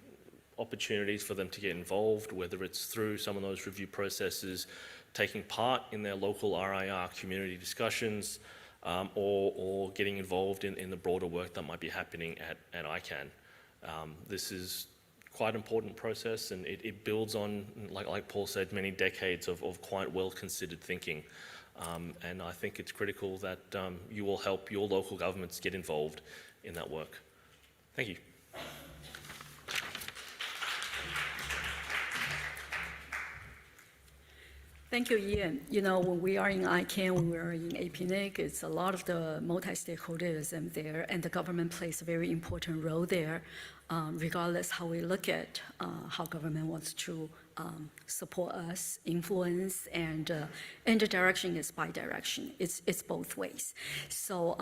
opportunities for them to get involved, whether it's through some of those review processes, taking part in their local RIR community discussions, or getting involved in the broader work that might be happening at ICANN. This is quite an important process, and it builds on, like Paul said, many decades of quite well-considered thinking. And I think it's critical that you will help your local governments get involved in that work. Thank you. Thank you, Ian. You know, when we are in ICANN, when we are in APNIC, it's a lot of the multi-stakeholderism there, and the government plays a very important role there, regardless how we look at how government wants to support us, influence, and the direction is bi-direction. It's both ways. So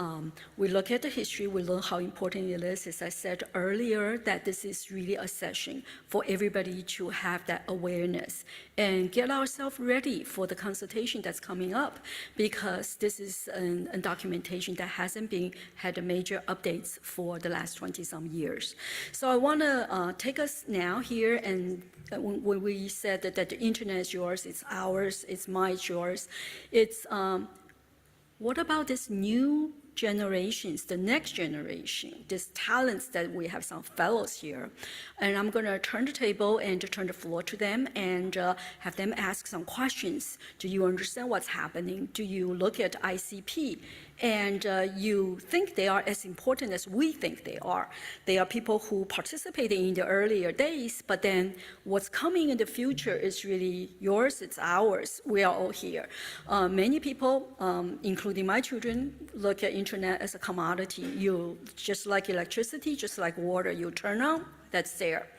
we look at the history, we learn how important it is. As I said earlier, that this is really a session for everybody to have that awareness and get ourselves ready for the consultation that's coming up, because this is a documentation that hasn't had major updates for the last 20-some years. So I want to take us now here, and when we said that the internet is yours, it's ours, it's mine, it's yours, it's what about this new generations, the next generation, these talents that we have some fellows here. And I'm going to turn the table and turn the floor to them and have them ask some questions. Do you understand what's happening? Do you look at ICP and you think they are as important as we think they are? They are people who participated in the earlier days, but then what's coming in the future is really yours, it's ours. We are all here. Many people, including my children, look at internet as a commodity. You, just like electricity, just like water, you turn on, that's there.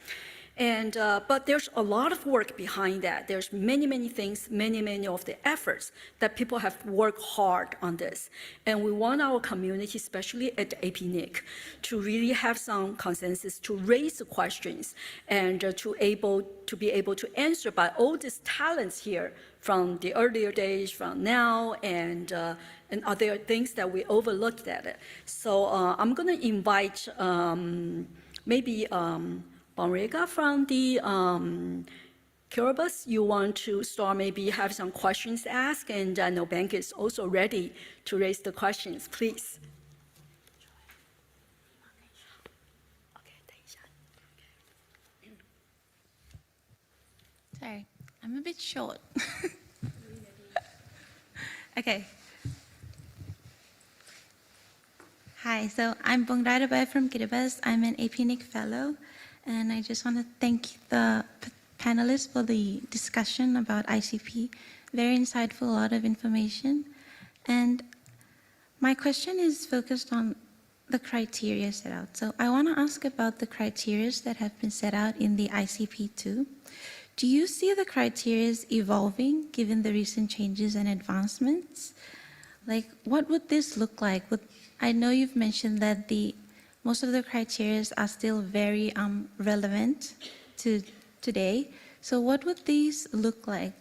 And, but there's a lot of work behind that. There's many things, many of the efforts that people have worked hard on this. And we want our community, especially at APNIC, to really have some consensus, to raise the questions, and to be able to answer by all these talents here from the earlier days, from now, and other things that we overlooked at it. So I'm going to invite maybe Bonrega from the Kiribati, you want to start, maybe have some questions asked, and I know Bank is also ready to raise the questions, please. Sorry, I'm a bit short. Okay. Hi, so I'm Bongrada from Kiribati. I'm an APNIC fellow. And I just want to thank the panelists for the discussion about ICP. Very insightful, a lot of information. And my question is focused on the criteria set out. So I want to ask about the criteria that have been set out in the ICP2. Do you see the criteria evolving given the recent changes and advancements? Like, what would this look like? I know you've mentioned that most of the criteria are still very relevant to today. So what would these look like?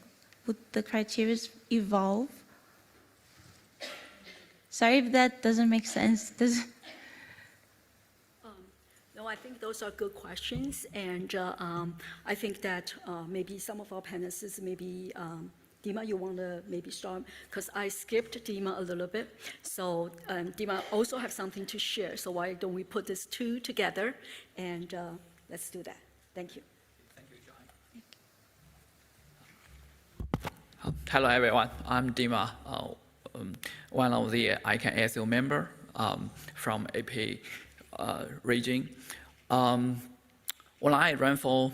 Would the criteria evolve? Sorry if that doesn't make sense. No, I think those are good questions, and I think that maybe some of our panelists, maybe Dima, you want to maybe start, because I skipped Dima a little bit. So Dima also have something to share. So why don't we put these two together, and let's do that. Thank you. Thank you, Joy. Hello, everyone. I'm Dima, one of the ICANN ASU member from AP region. When I ran for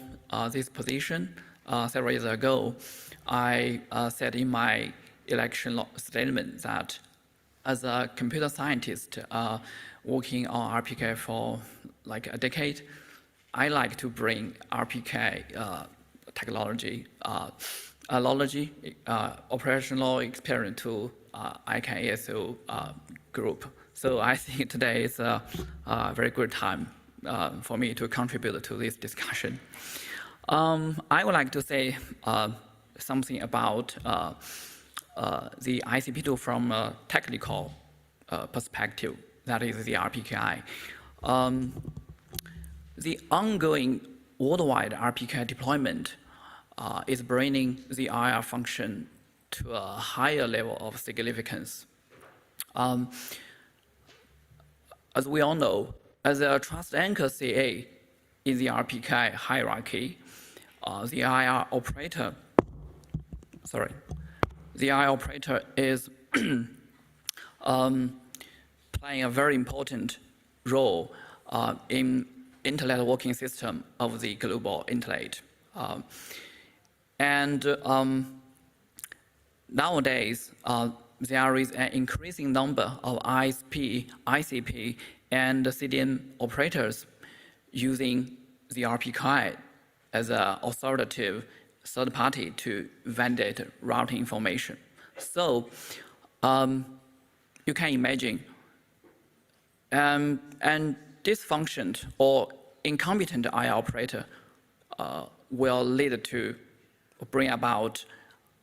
this position several years ago, I said in my election statement that as a computer scientist working on RPK for like a decade, I like to bring RPK technology, operational experience to ICANN ASU group. So I think today is a very good time for me to contribute to this discussion. I would like to say something about the ICP2 from a technical perspective, that is the RPKI. The ongoing worldwide RPK deployment is bringing the IR function to a higher level of significance. As we all know, as a trust anchor CA in the RPK hierarchy, the IR operator is playing a very important role in internet working system of the global internet. Nowadays, there is an increasing number of ISP, ICP, and CDN operators using the RPKI as an authoritative third party to validate routing information. So you can imagine, and dysfunctioned or incompetent IR operator will lead to bring about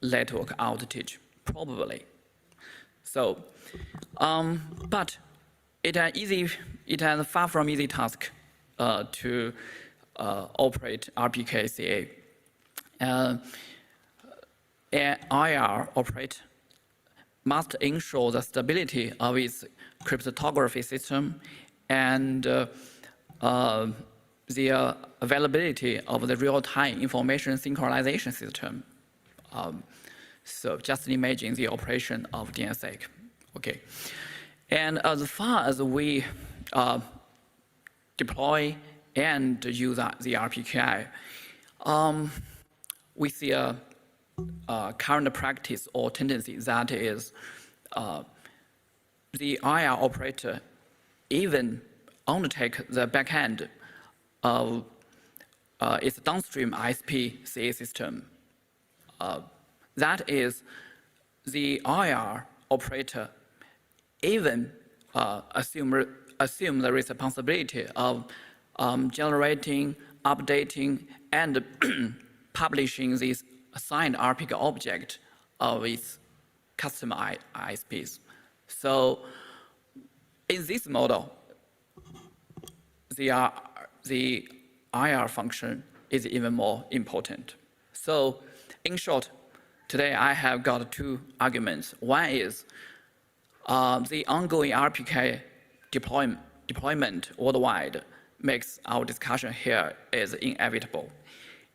network outage, probably. So, but it's a far from easy task to operate RPK-CA. An IR operator must ensure the stability of its cryptography system and the availability of the real-time information synchronization system. So just imagine the operation of DNSSEC. Okay, and as far as we deploy and use the RPKI, we see a current practice or tendency that is the IR operator even undertake the backend of its downstream ISP CA system. That is, the IR operator even assume the responsibility of generating, updating, and publishing this assigned RPK object of its customer ISPs. So in this model, the IR function is even more important. So in short, today I have got two arguments. One is the ongoing RPK deployment worldwide makes our discussion here is inevitable.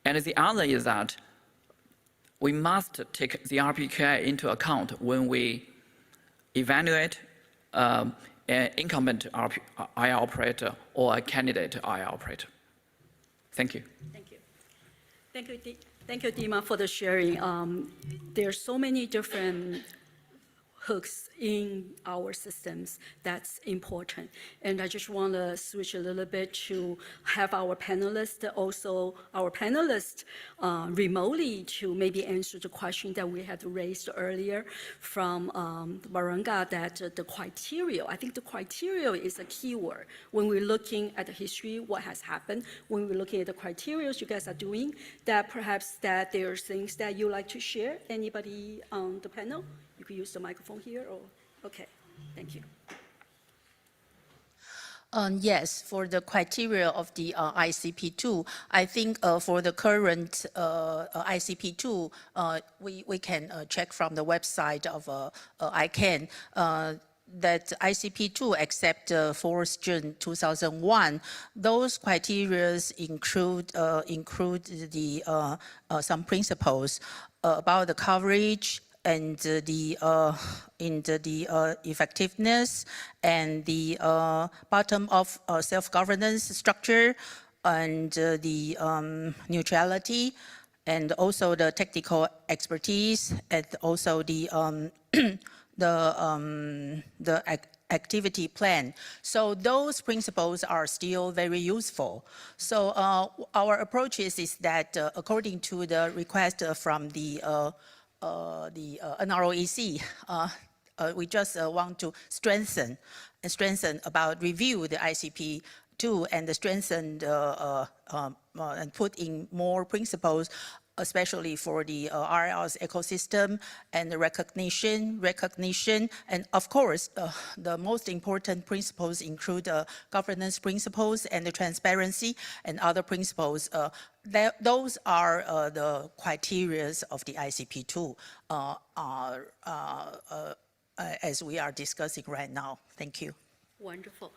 And the other is that we must take the RPK into account when we evaluate an incumbent IR operator or a candidate IR operator. Thank you. Thank you. Thank you, Dima, for the sharing. There are so many different hooks in our systems. That's important. And I just want to switch a little bit to have our panelists remotely to maybe answer the question that we had raised earlier from Baranga, that the criteria, I think the criteria is a key word. When we're looking at the history, what has happened, when we're looking at the criteria you guys are doing, that perhaps that there are things that you like to share. Anybody on the panel? You could use the microphone here, or, okay, thank you. Yes, for the criteria of the ICP2, I think for the current ICP2, we can check from the website of ICANN that ICP2 except 4th June 2001, those criteria include the some principles about the coverage and the effectiveness and the bottom of self-governance structure and the neutrality and also the technical expertise and also the activity plan. So those principles are still very useful. So our approach is that according to the request from the NROEC, we just want to strengthen about review the ICP2 and strengthen and put in more principles, especially for the RL's ecosystem and the recognition, and of course, the most important principles include governance principles and the transparency and other principles. Those are the criteria of the ICP2 as we are discussing right now. Thank you. Wonderful.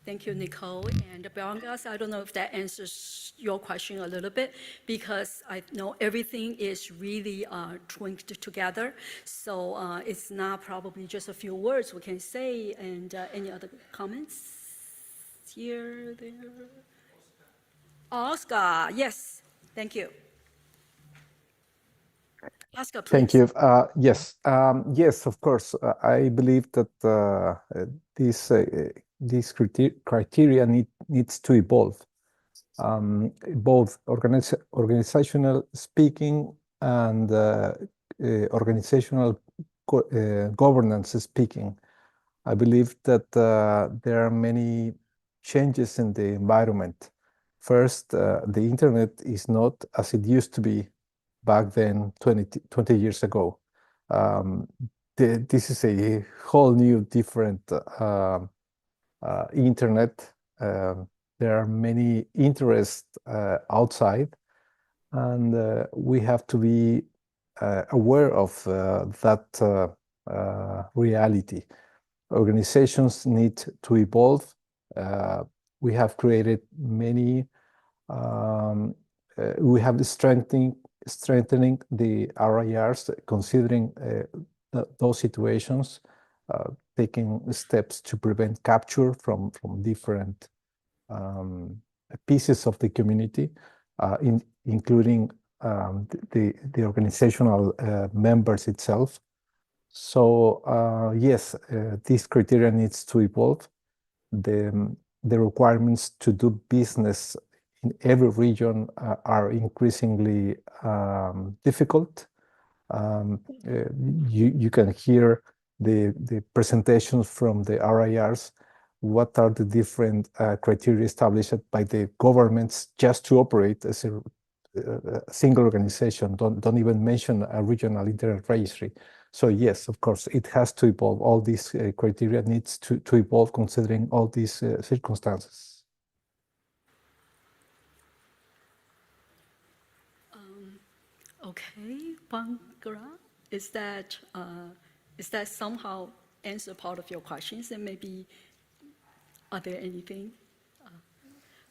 Thank you, Nicole. And Brangas, I don't know if that answers your question a little bit, because I know everything is really twinked together. So it's not probably just a few words we can say. And any other comments? Here, there. Oscar, yes. Thank you. Oscar, please. Thank you. Yes, yes, of course. I believe that this criteria needs to evolve, both organizational speaking and organizational governance speaking. I believe that there are many changes in the environment. First, the internet is not as it used to be back then 20 years ago. This is a whole new different internet. There are many interests outside, and we have to be aware of that reality. Organizations need to evolve. We have created many, we have strengthening the RIRs, considering those situations, taking steps to prevent capture from different pieces of the community, including the organizational members itself. So yes, this criteria needs to evolve. The requirements to do business in every region are increasingly difficult. You can hear the presentations from the RIRs. What are the different criteria established by the governments just to operate as a single organization? Don't even mention a regional internet registry. So yes, of course, it has to evolve. All these criteria needs to evolve considering all these circumstances. Okay, Bangara, is that somehow answer part of your questions? And maybe, are there anything?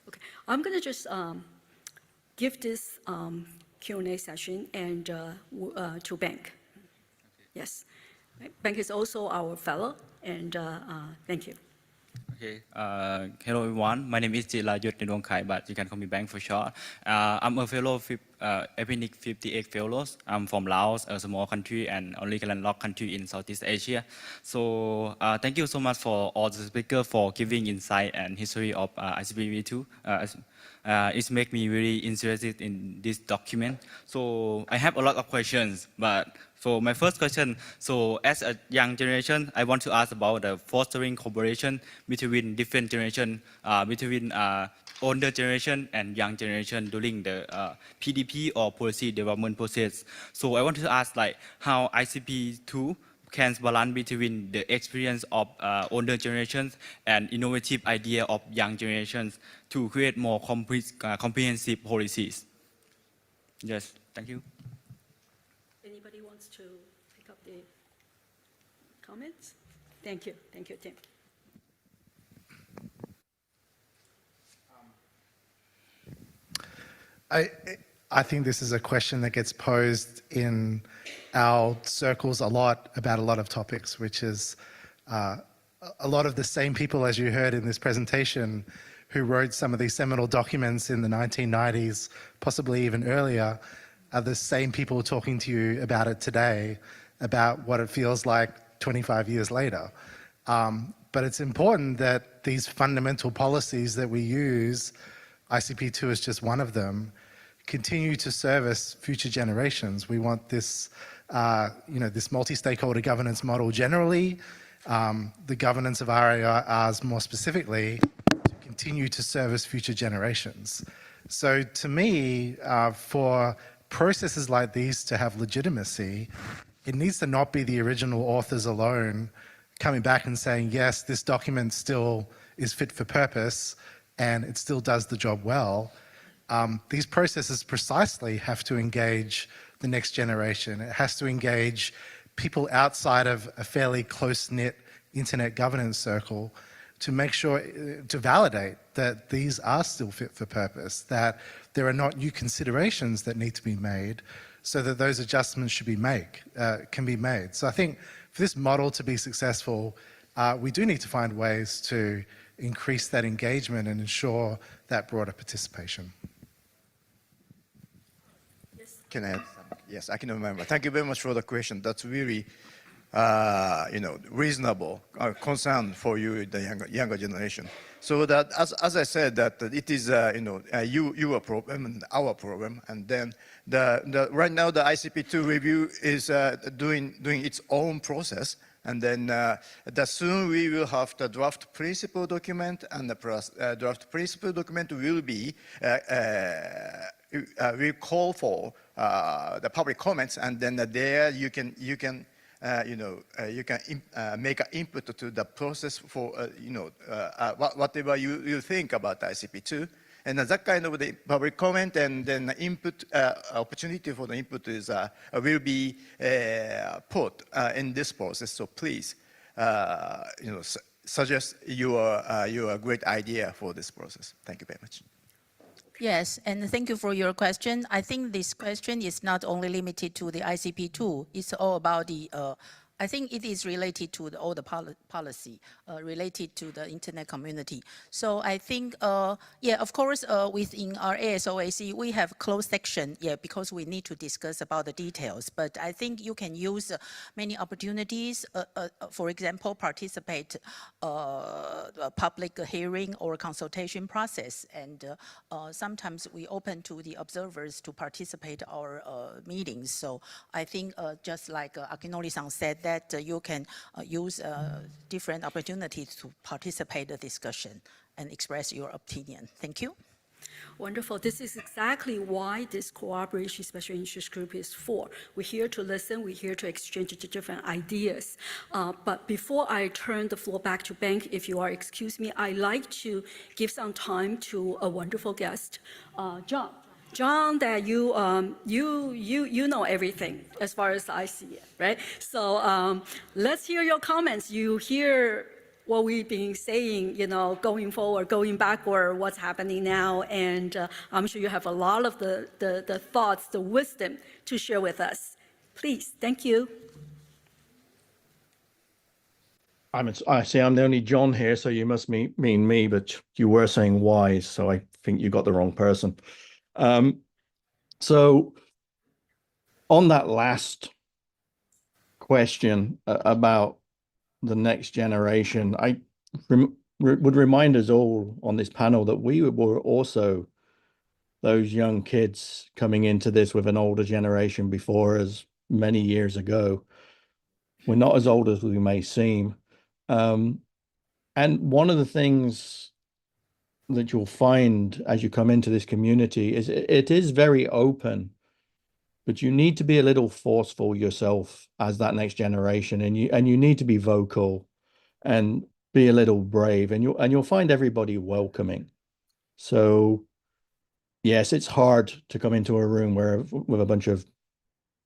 Okay, I'm gonna just give this Q&A session and to Bank. Yes, Bank is also our fellow, and thank you. Okay. Hello, everyone. My name is Jirayut Nidongkai, but you can call me Bang for short. I'm a fellow of EPINIC 58 Fellows. I'm from Laos, a small country and only landlocked country in Southeast Asia. So thank you so much for all the speakers for giving insight and history of ICPV2. It's make me really interested in this document. So I have a lot of questions, but for my first question, so as a young generation, I want to ask about the fostering cooperation between different generation, between older generation and young generation during the PDP or policy development process. So I want to ask like how ICP2 can balance between the experience of older generations and innovative idea of young generations to create more comprehensive policies. Yes, thank you. Anybody wants to pick up the comments? Thank you, Tim. I think this is a question that gets posed in our circles a lot about a lot of topics, which is a lot of the same people, as you heard in this presentation, who wrote some of these seminal documents in the 1990s, possibly even earlier, are the same people talking to you about it today, about what it feels like 25 years later. But it's important that these fundamental policies that we use, ICP2 is just one of them, continue to service future generations. We want this, this multi-stakeholder governance model generally, the governance of RARs more specifically, to continue to service future generations. So to me, for processes like these to have legitimacy, it needs to not be the original authors alone coming back and saying, yes, this document still is fit for purpose and it still does the job well. These processes precisely have to engage the next generation. It has to engage people outside of a fairly close-knit internet governance circle to make sure, to validate that these are still fit for purpose, that there are not new considerations that need to be made so that those adjustments can be made. So I think for this model to be successful, we do need to find ways to increase that engagement and ensure that broader participation. Can I add something? Yes, I can remember. Thank you very much for the question. That's really, reasonable concern for you, the younger generation. So that, as I said, that it is, your problem and our problem. And then right now the ICP2 review is doing its own process. And then soon we will have the draft principle document, and the draft principle document will be we call for the public comments, and then there you can make an input to the process for whatever you think about ICP2, and that kind of the public comment and then the input opportunity for the input is will be put in this process. So please, suggest your great idea for this process. Thank you very much. Yes, and thank you for your question. I think this question is not only limited to the ICP2, it's all about the, I think it is related to all the policy related to the internet community. So I think, yeah, of course, within our ASOAC, we have closed section, yeah, because we need to discuss about the details. But I think you can use many opportunities, for example, participate a public hearing or consultation process. And sometimes we open to the observers to participate our meetings. So I think just like Akinori-san said, that you can use different opportunities to participate in the discussion and express your opinion. Thank you. Wonderful. This is exactly why this cooperation special interest group is for. We're here to listen. We're here to exchange the different ideas. But before I turn the floor back to Bank, if you are excuse me, I'd like to give some time to a wonderful guest, John. John, that you know everything as far as I see it, right? So let's hear your comments. You hear what we've been saying, going forward, going backward, what's happening now, and I'm sure you have a lot of the thoughts, the wisdom to share with us. Please, thank you. I see I'm the only John here, so you must mean me, but you were saying wise, so I think you got the wrong person. So on that last question about the next generation, I would remind us all on this panel that we were also those young kids coming into this with an older generation before us many years ago. We're not as old as we may seem. And one of the things that you'll find as you come into this community is it is very open, but you need to be a little forceful yourself as that next generation, and you need to be vocal and be a little brave, and you'll find everybody welcoming. So yes, it's hard to come into a room where with a bunch of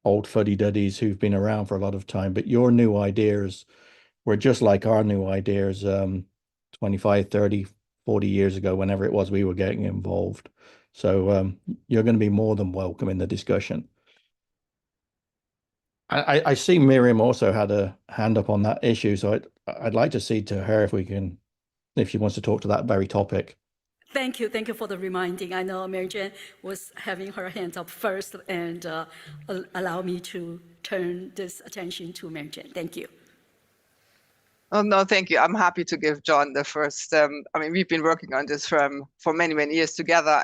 old fuddy-duddies who've been around for a lot of time, but your new ideas were just like our new ideas 25, 30, 40 years ago, whenever it was we were getting involved. So you're going to be more than welcome in the discussion. I see Miriam also had a hand up on that issue, so I'd like to cede to her if she wants to talk to that very topic. Thank you for the reminding. I know Mary Jane was having her hands up first, and allow me to turn this attention to Mary Jane. Thank you. Oh, no, thank you. I'm happy to give John the first. I mean, we've been working on this for many, many years together.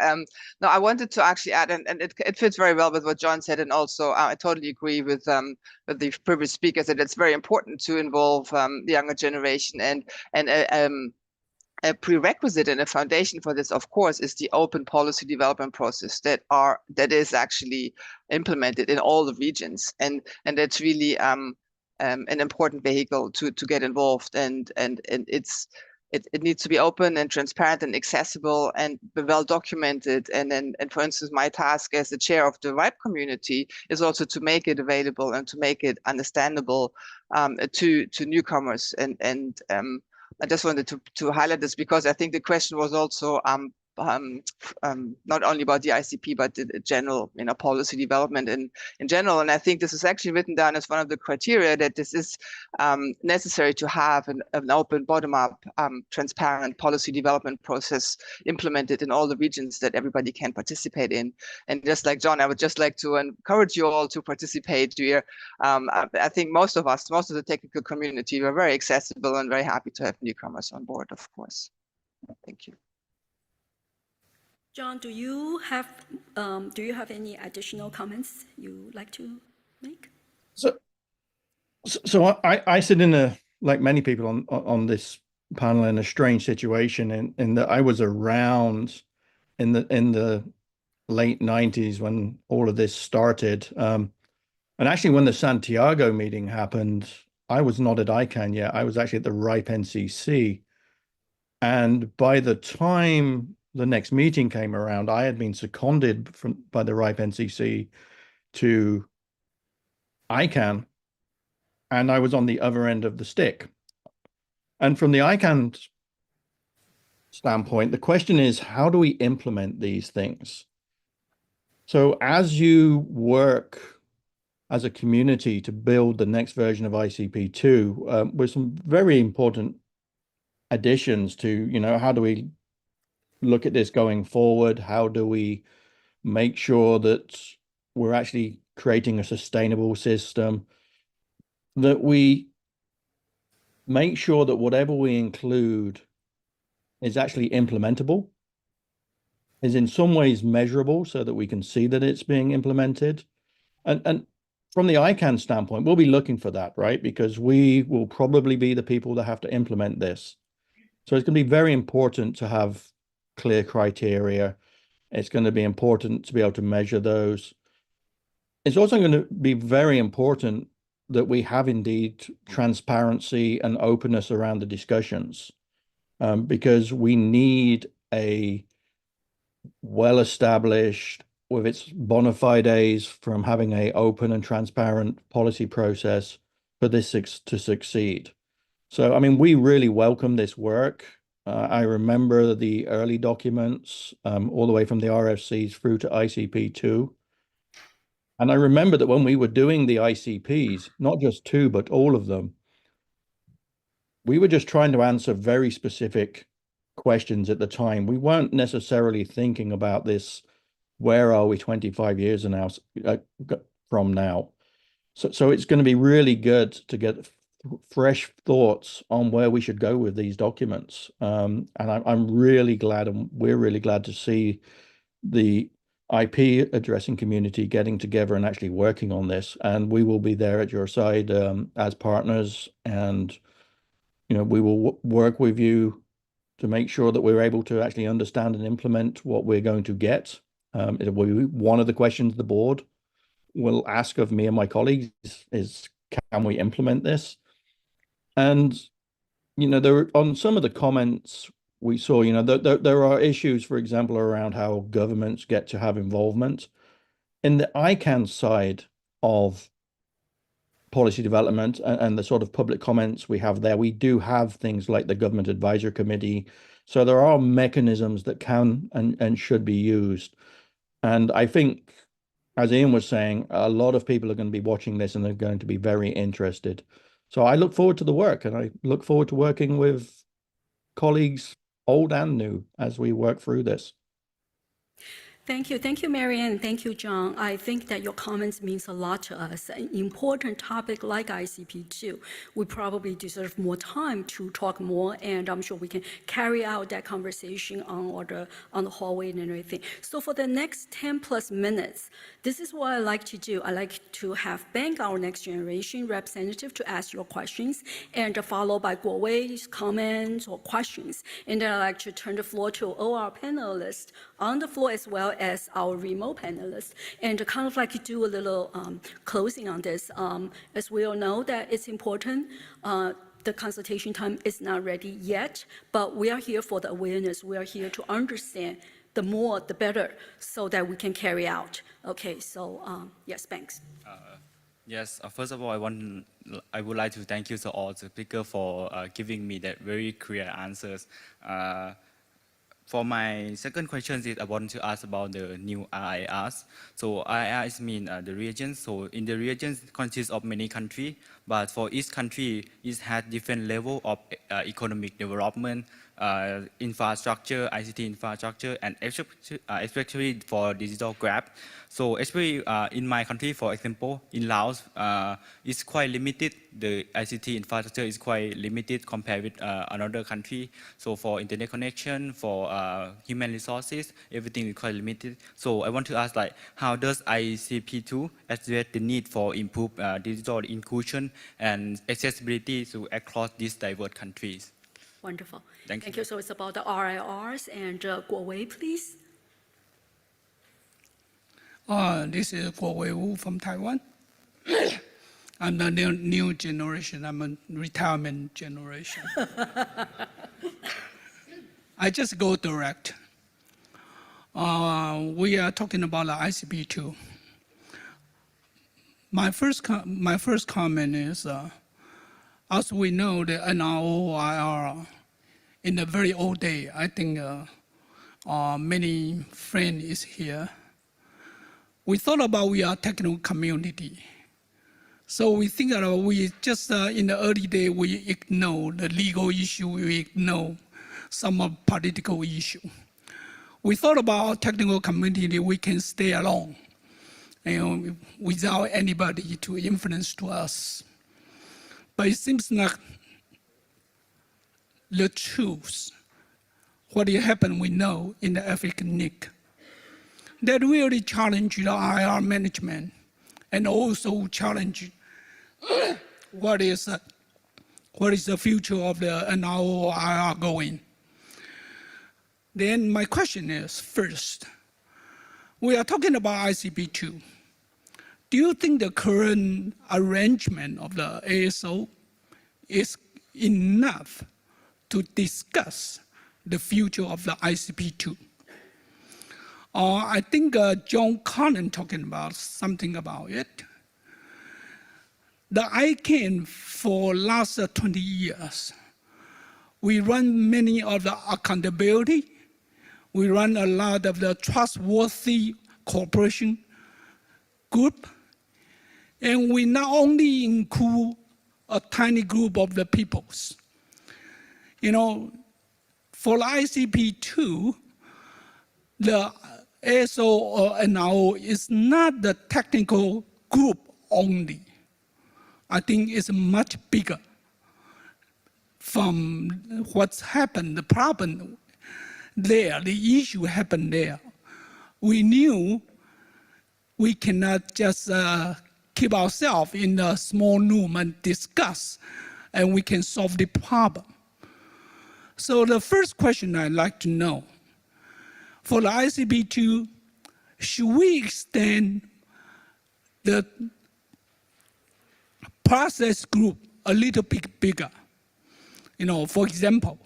No, I wanted to actually add, and it fits very well with what John said, and also I totally agree with the previous speakers that it's very important to involve the younger generation, and a prerequisite and a foundation for this, of course, is the open policy development process that is actually implemented in all the regions, and that's really an important vehicle to get involved, and it needs to be open and transparent and accessible and well documented. And for instance, my task as the chair of the RIPE community is also to make it available and to make it understandable to newcomers. And I just wanted to highlight this because I think the question was also not only about the ICP, but the general, policy development in general. And I think this is actually written down as one of the criteria that this is necessary to have an open, bottom-up, transparent policy development process implemented in all the regions that everybody can participate in. And just like John, I would just like to encourage you all to participate here. I think most of the technical community, we're very accessible and very happy to have newcomers on board, of course. Thank you. John, do you have any additional comments you'd like to make? So I sit like many people on this panel, in a strange situation in that I was around in the late 90s when all of this started. And actually when the Santiago meeting happened, I was not at ICANN yet. I was actually at the RIPE NCC. And by the time the next meeting came around, I had been seconded by the RIPE NCC to ICANN, and I was on the other end of the stick. And from the ICANN standpoint, the question is, how do we implement these things? So as you work as a community to build the next version of ICP2, with some very important additions to, how do we look at this going forward? How do we make sure that we're actually creating a sustainable system, that we make sure that whatever we include is actually implementable, is in some ways measurable so that we can see that it's being implemented. And from the ICANN standpoint, we'll be looking for that, right? Because we will probably be the people that have to implement this. So it's going to be very important to have clear criteria. It's going to be important to be able to measure those. It's also going to be very important that we have indeed transparency and openness around the discussions, because we need a well-established, with its bona fides from having an open and transparent policy process for this to succeed. So, I mean, we really welcome this work. I remember the early documents, all the way from the RFCs through to ICP2. And I remember that when we were doing the ICPs, not just two, but all of them, we were just trying to answer very specific questions at the time. We weren't necessarily thinking about this, where are we 25 years from now? So it's going to be really good to get fresh thoughts on where we should go with these documents. And I'm really glad, and we're really glad to see the IP addressing community getting together and actually working on this. And we will be there at your side as partners, and we will work with you to make sure that we're able to actually understand and implement what we're going to get. It'll be one of the questions the board will ask of me and my colleagues is, can we implement this? And, there on some of the comments we saw, there are issues, for example, around how governments get to have involvement. In the ICANN side of policy development and the sort of public comments we have there, we do have things like the Government Advisory Committee. So there are mechanisms that can and should be used. And I think, as Ian was saying, a lot of people are going to be watching this and they're going to be very interested. So I look forward to the work, and I look forward to working with colleagues, old and new, as we work through this. Thank you, Marianne. Thank you, John. I think that your comments means a lot to us. An important topic like ICP2, we probably deserve more time to talk more, and I'm sure we can carry out that conversation on the hallway and everything. So for the next 10 plus minutes, this is what I like to do. I like to have Bank, our next generation representative, to ask your questions, and followed by Guowei's comments or questions. And then I like to turn the floor to all our panelists on the floor as well as our remote panelists, and kind of like do a little closing on this. As we all know that it's important, the consultation time is not ready yet, but we are here for the awareness. We are here to understand the more, the better, so that we can carry out. Okay, so yes, thanks. Yes, first of all, I would like to thank you to all the speakers for giving me that very clear answers. For my second question, I want to ask about the new RIRs. So RIRs mean the regions. So in the regions consists of many countries, but for each country, it has different level of economic development, infrastructure, ICT infrastructure, and especially for digital graph. So especially in my country, for example, in Laos, it's quite limited. The ICT infrastructure is quite limited compared with another country. So for internet connection, for human resources, everything is quite limited. So I want to ask, how does ICP2 address the need for improved digital inclusion and accessibility to across these diverse countries? Wonderful. Thank you. So it's about the RIRs, and Guowei, please. This is Guowei Wu from Taiwan. I'm the new generation. I'm a retirement generation. I just go direct. We are talking about the ICP2. My first comment is, as we know, the NRO-IR, in the very old day, I think many friends is here. We thought about we are technical community. So we think that we just, in the early day, we ignore the legal issue, we ignore some political issue. We thought about our technical community, we can stay alone, without anybody to influence to us. But it seems like the truth, what happened we know in the African NIC, that really challenge the IR management and also challenge what is the future of the NRO IR going. Then my question is, first, we are talking about ICP2. Do you think the current arrangement of the ASO is enough to discuss the future of the ICP2? I think John Connon talking about something about it. The ICANN for last 20 years, we run many of the accountability. We run a lot of the trustworthy cooperation group. And we not only include a tiny group of the peoples, You know, for ICP2, the ASO or NRO is not the technical group only. I think it's much bigger from what's happened, the problem there, the issue happened there. We knew we cannot just keep ourselves in a small room and discuss, and we can solve the problem. So the first question I'd like to know, for the ICP2, should we extend the process group a little bit bigger? You know, for example,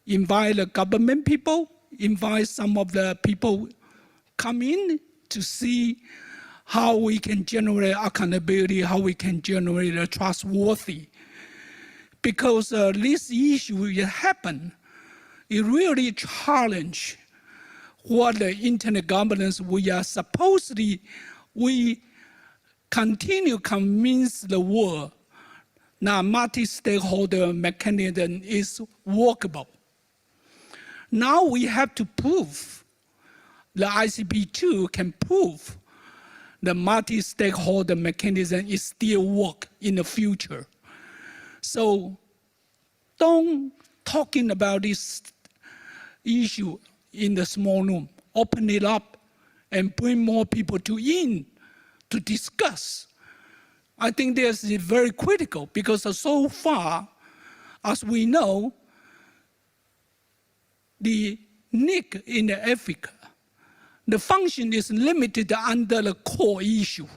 invite the government people, invite some of the people come in to see how we can generate accountability, how we can generate a trustworthy. Because this issue that happened, it really challenged what the internet governance we are supposedly, we continue convince the world that multi-stakeholder mechanism is workable. Now we have to prove, the ICP2 can prove the multi-stakeholder mechanism is still work in the future. So don't talking about this issue in the small room, open it up and bring more people in to discuss. I think this is very critical because so far, as we know, the NIC in Africa, the function is limited under the core issue.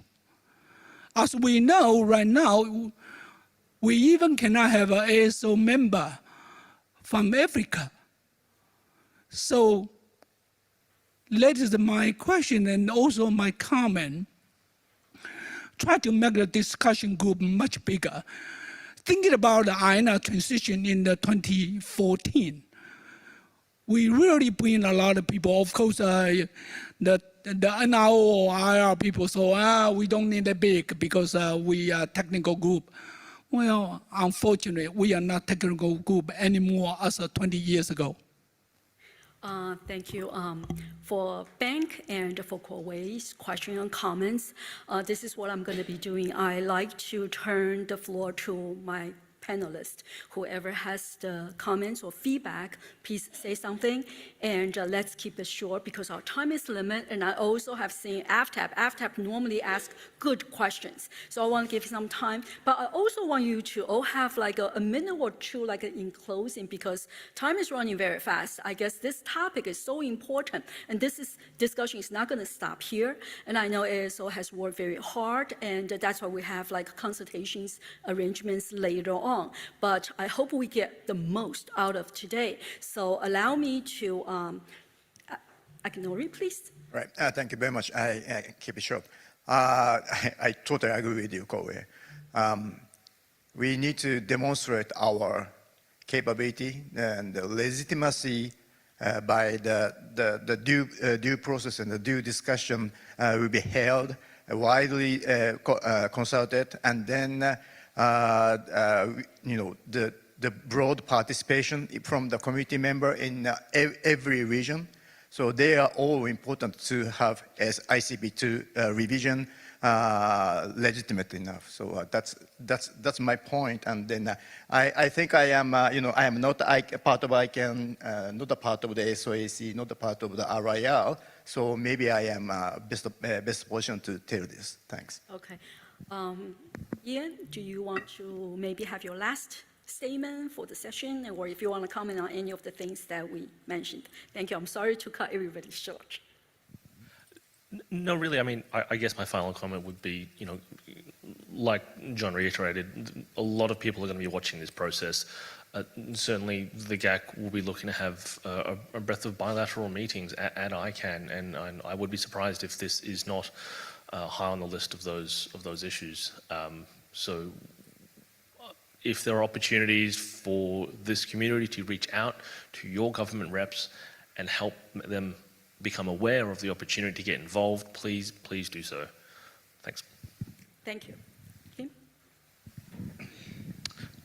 As we know right now, we even cannot have an ASO member from Africa. So that is my question and also my comment. Try to make the discussion group much bigger. Thinking about the INA transition in the 2014, we really bring a lot of people. Of course, the NRO or IR people, so we don't need a big because we are a technical group. Well, unfortunately, we are not technical group anymore as 20 years ago. Thank you. For Bank and for Kuwai's question and comments, this is what I'm going to be doing. I like to turn the floor to my panelists. Whoever has the comments or feedback, please say something. And let's keep it short because our time is limited. And I also have seen AFTAP. AFTAP normally asks good questions. So I want to give some time. But I also want you to all have like a minute or two like in closing because time is running very fast. I guess this topic is so important. And this discussion is not going to stop here. And I know ASO has worked very hard. And that's why we have like consultations arrangements later on. But I hope we get the most out of today. So allow me to, Akinori, please. Right, thank you very much. I keep it short. I totally agree with you, Kowe. We need to demonstrate our capability and the legitimacy by the due process and the due discussion will be held, widely consulted, and then the broad participation from the community member in every region. So they are all important to have as ICP2 revision legitimate enough. So that's my point. And then I think I am I am not a part of ICANN, not a part of the SOAC, not a part of the RIR. So maybe I am best position to tell this. Thanks. Okay. Ian, do you want to maybe have your last statement for the session, or if you want to comment on any of the things that we mentioned? Thank you. I'm sorry to cut everybody short. No, really, I mean, I guess my final comment would be, like John reiterated, a lot of people are going to be watching this process. Certainly, the GAC will be looking to have a breadth of bilateral meetings at ICANN, and I would be surprised if this is not high on the list of those issues. So if there are opportunities for this community to reach out to your government reps and help them become aware of the opportunity to get involved, please do so. Thanks. Thank you. Kim?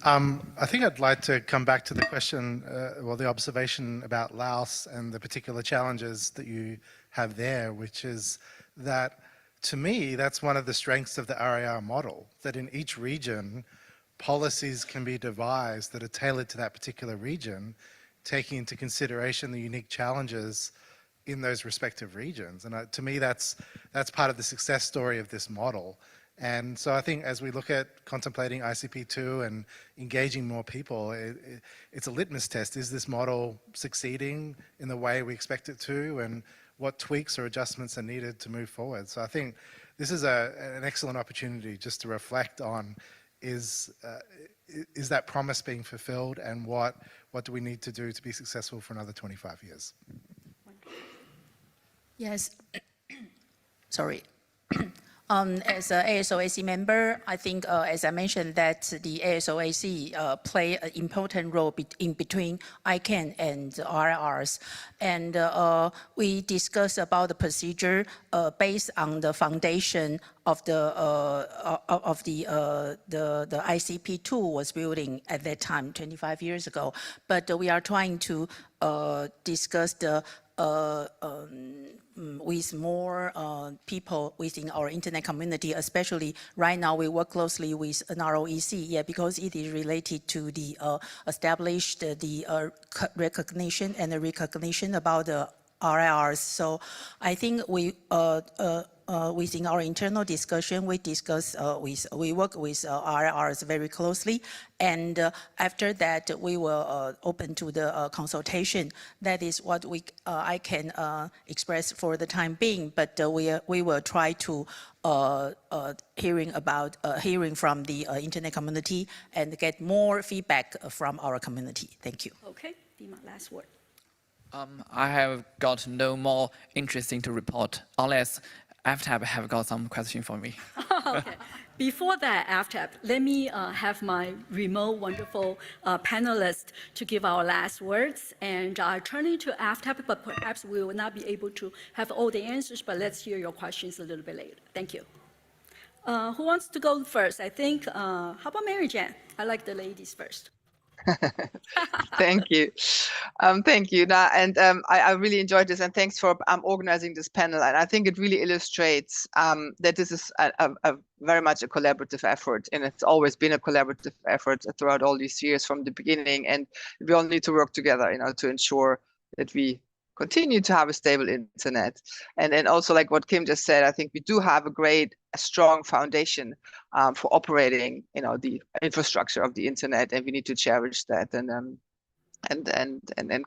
I think I'd like to come back to the question, or the observation about Laos and the particular challenges that you have there, which is that, to me, that's one of the strengths of the RAR model, that in each region, policies can be devised that are tailored to that particular region, taking into consideration the unique challenges in those respective regions. And to me, that's part of the success story of this model. And so I think as we look at contemplating ICP2 and engaging more people, it's a litmus test. Is this model succeeding in the way we expect it to? And what tweaks or adjustments are needed to move forward? So I think this is an excellent opportunity just to reflect on, is that promise being fulfilled, and what do we need to do to be successful for another 25 years? Yes. Sorry. As a ASOAC member, I think, as I mentioned, that the ASOAC play an important role in between ICANN and RRs. And we discussed about the procedure based on the foundation of the ICP tool was building at that time, 25 years ago. But we are trying to discuss the with more people within our internet community, especially right now we work closely with NROEC, because it is related to the established the recognition and the recognition about the RIRs. So I think we within our internal discussion, we discuss we work with RIRs very closely, and after that we will open to the consultation. That is what I can express for the time being. But we will try to hearing from the internet community and get more feedback from our community. Thank you. Okay, Dima, last word. I have got no more interesting to report, unless AFTAB have got some question for me. Okay. Before that, after, let me have my remote wonderful panelists to give our last words. And turning to AFTAB, but perhaps we will not be able to have all the answers, but let's hear your questions a little bit later. Thank you. Who wants to go first? I think, how about Mary Jan? I like the ladies first. Thank you. Thank you. I really enjoyed this, and thanks for organizing this panel. And I think it really illustrates that this is a very much a collaborative effort, and it's always been a collaborative effort throughout all these years from the beginning. And we all need to work together, to ensure that we continue to have a stable internet. And then also, like what Kim just said, I think we do have a strong foundation for operating, the infrastructure of the internet, and we need to cherish that and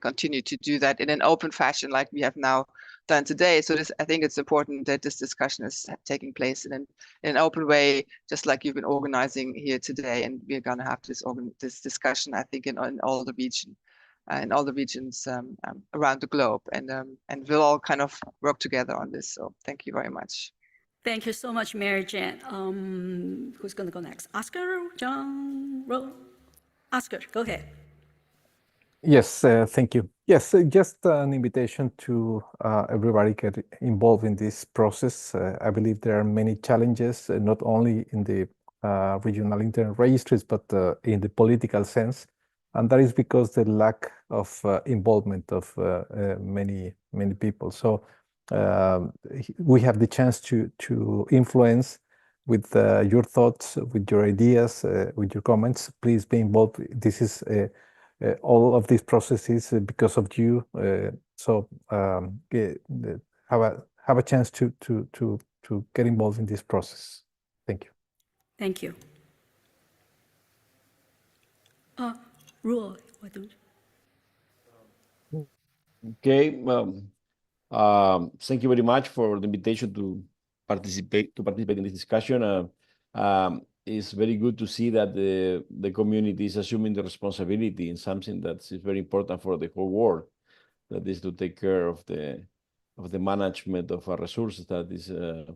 continue to do that in an open fashion like we have now done today. So I think it's important that this discussion is taking place in an open way, just like you've been organizing here today. And we're going to have this discussion, I think, in all the regions around the globe, and we'll all kind of work together on this. So thank you very much. Thank you so much, Mary Jan. Who's going to go next? Oscar, John, Ro? Oscar, go ahead. Yes, thank you. Yes, just an invitation to everybody get involved in this process. I believe there are many challenges, not only in the regional internet registries, but in the political sense. And that is because the lack of involvement of many people. So we have the chance to influence with your thoughts, with your ideas, with your comments. Please be involved. This is all of these processes because of you. So have a chance to get involved in this process. Thank you. Thank you. Ruo, why don't you? Okay. Thank you very much for the invitation to participate in this discussion. It's very good to see that the community is assuming the responsibility in something that is very important for the whole world, that is to take care of the management of our resources that is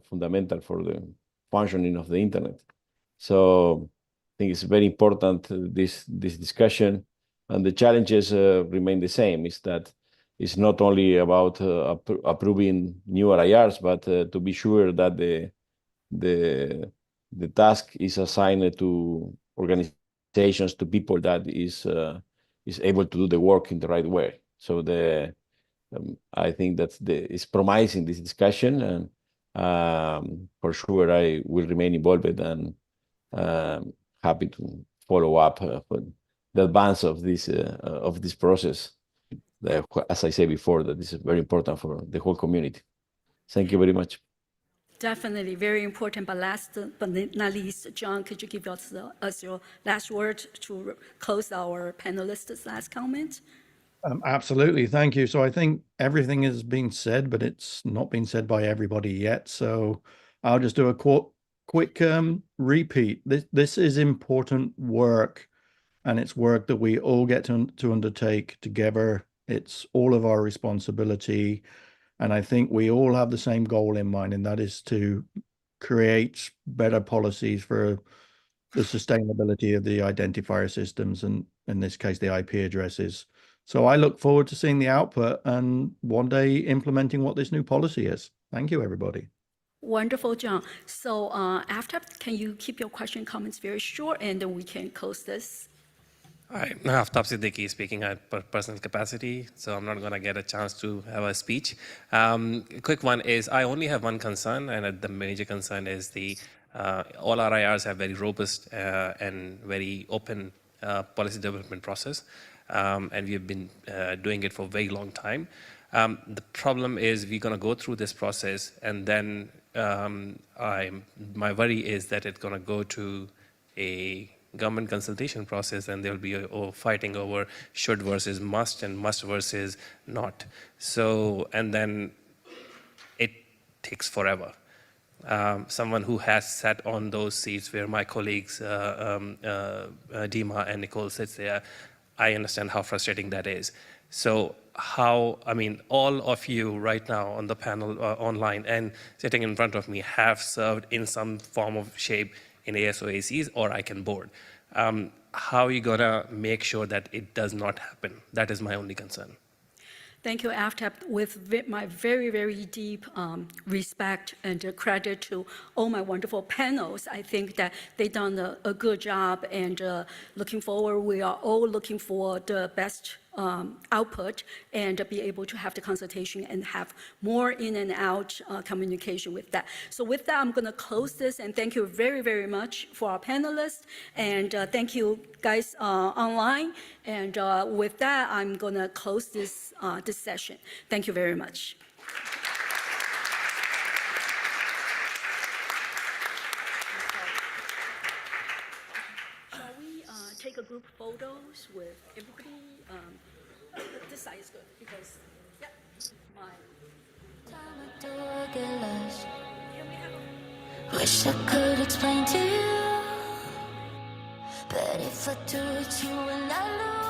fundamental for the functioning of the internet. So I think it's very important, this discussion, and the challenges remain the same. Is that it's not only about approving new RIRs, but to be sure that the task is assigned to organizations recommendations to people that is able to do the work in the right way. So I think that it's promising, this discussion, and for sure I will remain involved and happy to follow up for the advance of this process. As I said before, that is very important for the whole community. Thank you very much. Definitely very important, but last but not least, John, could you give us your last word to close our panelists' last comment? Absolutely, thank you. So I think everything has been said, but it's not been said by everybody yet. So I'll just do a quick repeat. This is important work, and it's work that we all get to undertake together. It's all of our responsibility. And I think we all have the same goal in mind, and that is to create better policies for the sustainability of the identifier systems, and in this case, the IP addresses. So I look forward to seeing the output and one day implementing what this new policy is. Thank you, everybody. Wonderful, John. So after, can you keep your question and comments very short, and then we can close this? Hi, Aftab Siddiqui speaking at personal capacity, so I'm not going to get a chance to have a speech. Quick one is, I only have one concern, and the major concern is all our IRs have very robust and very open policy development process, and we've been doing it for a very long time. The problem is we're going to go through this process, and then my worry is that it's going to go to a government consultation process, and there'll be fighting over should versus must and must versus not. So, and then it takes forever. Someone who has sat on those seats where my colleagues Dima and Nicole sits there, I understand how frustrating that is. So all of you right now on the panel online and sitting in front of me have served in some form of shape in ASOACs or ICANN board. How are you gonna make sure that it does not happen? That is my only concern. Thank you, Aftab. With my very, very deep respect and credit to all my wonderful panels, I think that they've done a good job, and looking forward, we are all looking for the best output and be able to have the consultation and have more in and out communication with that. So with that, I'm going to close this, and thank you very, very much for our panelists, and thank you guys online. And with that, I'm going to close this session. Thank you very much. Shall we take a group photos with everybody? This side is good because, yeah, Wish I could explain to you, but if I do, it's you and I lose.